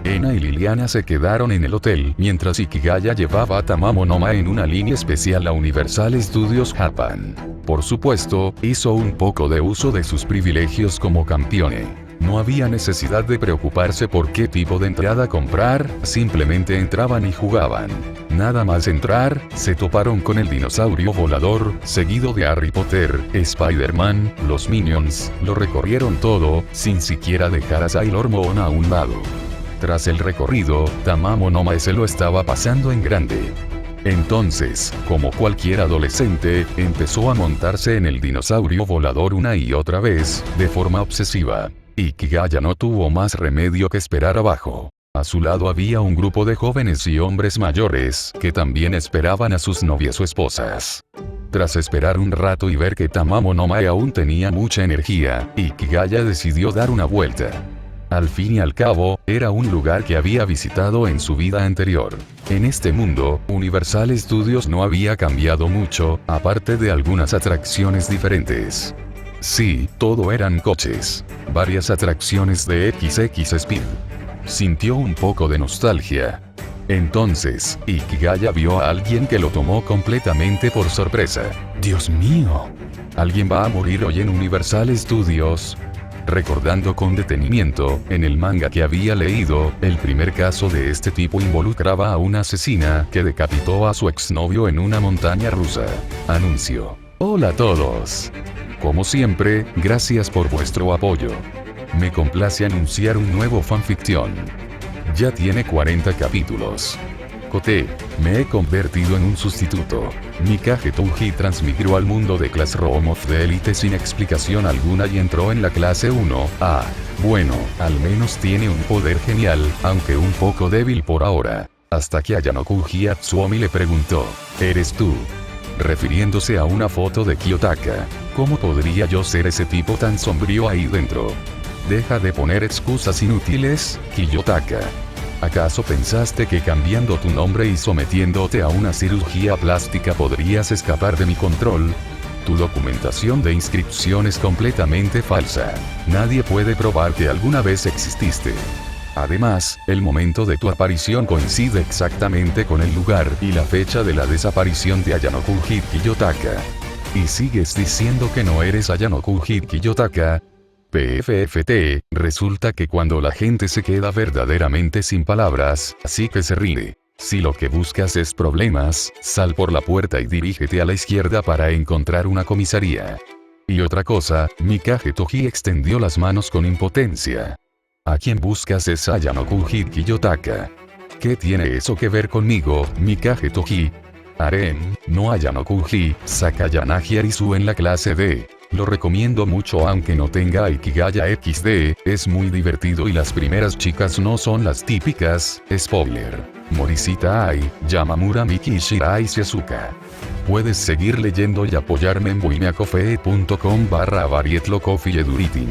Ena y Liliana se quedaron en el hotel mientras Ikigaya llevaba a Tamamo no Mae en una línea especial a Universal Studios Japan. Por supuesto, hizo un poco de uso de sus privilegios como campeone. No había necesidad de preocuparse por qué tipo de entrada comprar, simplemente entraban y jugaban. Nada más entrar, se toparon con el dinosaurio volador, seguido de Harry Potter, Spider-Man, los Minions, lo recorrieron todo, sin siquiera dejar a Sailor Moon a un lado. Tras el recorrido, Tamamo no Mae se lo estaba pasando en grande. Entonces, como cualquier adolescente, empezó a montarse en el dinosaurio volador una y otra vez, de forma obsesiva. Ikigaya no tuvo más remedio que esperar abajo. A su lado había un grupo de jóvenes y hombres mayores, que también esperaban a sus novias o esposas. Tras esperar un rato y ver que Tamamo no Mae aún tenía mucha energía, Ikigaya decidió dar una vuelta. Al fin y al cabo, era un lugar que había visitado en su vida anterior. En este mundo, Universal Studios no había cambiado mucho, aparte de algunas atracciones diferentes. Sí, todo eran coches. Varias atracciones de XX Speed. Sintió un poco de nostalgia. Entonces, Ikigaya vio a alguien que lo tomó completamente por sorpresa. ¡Dios mío! ¿Alguien va a morir hoy en Universal Studios? Recordando con detenimiento, en el manga que había leído, el primer caso de este tipo involucraba a una asesina que decapitó a su exnovio en una montaña rusa. Anuncio. Hola a todos. Como siempre, gracias por vuestro apoyo. Me complace anunciar un nuevo fanfiction. Ya tiene 40 capítulos. Kote, me he convertido en un sustituto. Mikage Touji transmigró al mundo de Classroom of the Elite sin explicación alguna y entró en la clase 1. Bueno, al menos tiene un poder genial, aunque un poco débil por ahora. Hasta que Ayanokuji Atsuomi le preguntó, ¿eres tú? Refiriéndose a una foto de Kiyotaka. ¿Cómo podría yo ser ese tipo tan sombrío ahí dentro? Deja de poner excusas inútiles, Kiyotaka. ¿Acaso pensaste que cambiando tu nombre y sometiéndote a una cirugía plástica podrías escapar de mi control? Tu documentación de inscripción es completamente falsa. Nadie puede probar que alguna vez exististe. Además, el momento de tu aparición coincide exactamente con el lugar y la fecha de la desaparición de Ayano-kun Kiyotaka. Y sigues diciendo que no eres Ayano-kun Kiyotaka. PFFT, resulta que cuando la gente se queda verdaderamente sin palabras, así que se ríe. Si lo que buscas es problemas, sal por la puerta y dirígete a la izquierda para encontrar una comisaría. Y otra cosa, Mikage Toji extendió las manos con impotencia. ¿A quién buscas es Ayano-kun Kiyotaka? ¿Qué tiene eso que ver conmigo, Mikage Toji? Harem, no Ayano-kun Sakayanagi Arisu en la clase D. Lo recomiendo mucho aunque no tenga Aikigaya XD, es muy divertido y las primeras chicas no son las típicas, spoiler. Morishita Ai, Yamamura Miki Shirai Shizuka. Puedes seguir leyendo y apoyarme en buimeacofe.com/varietlocoffee eduriting.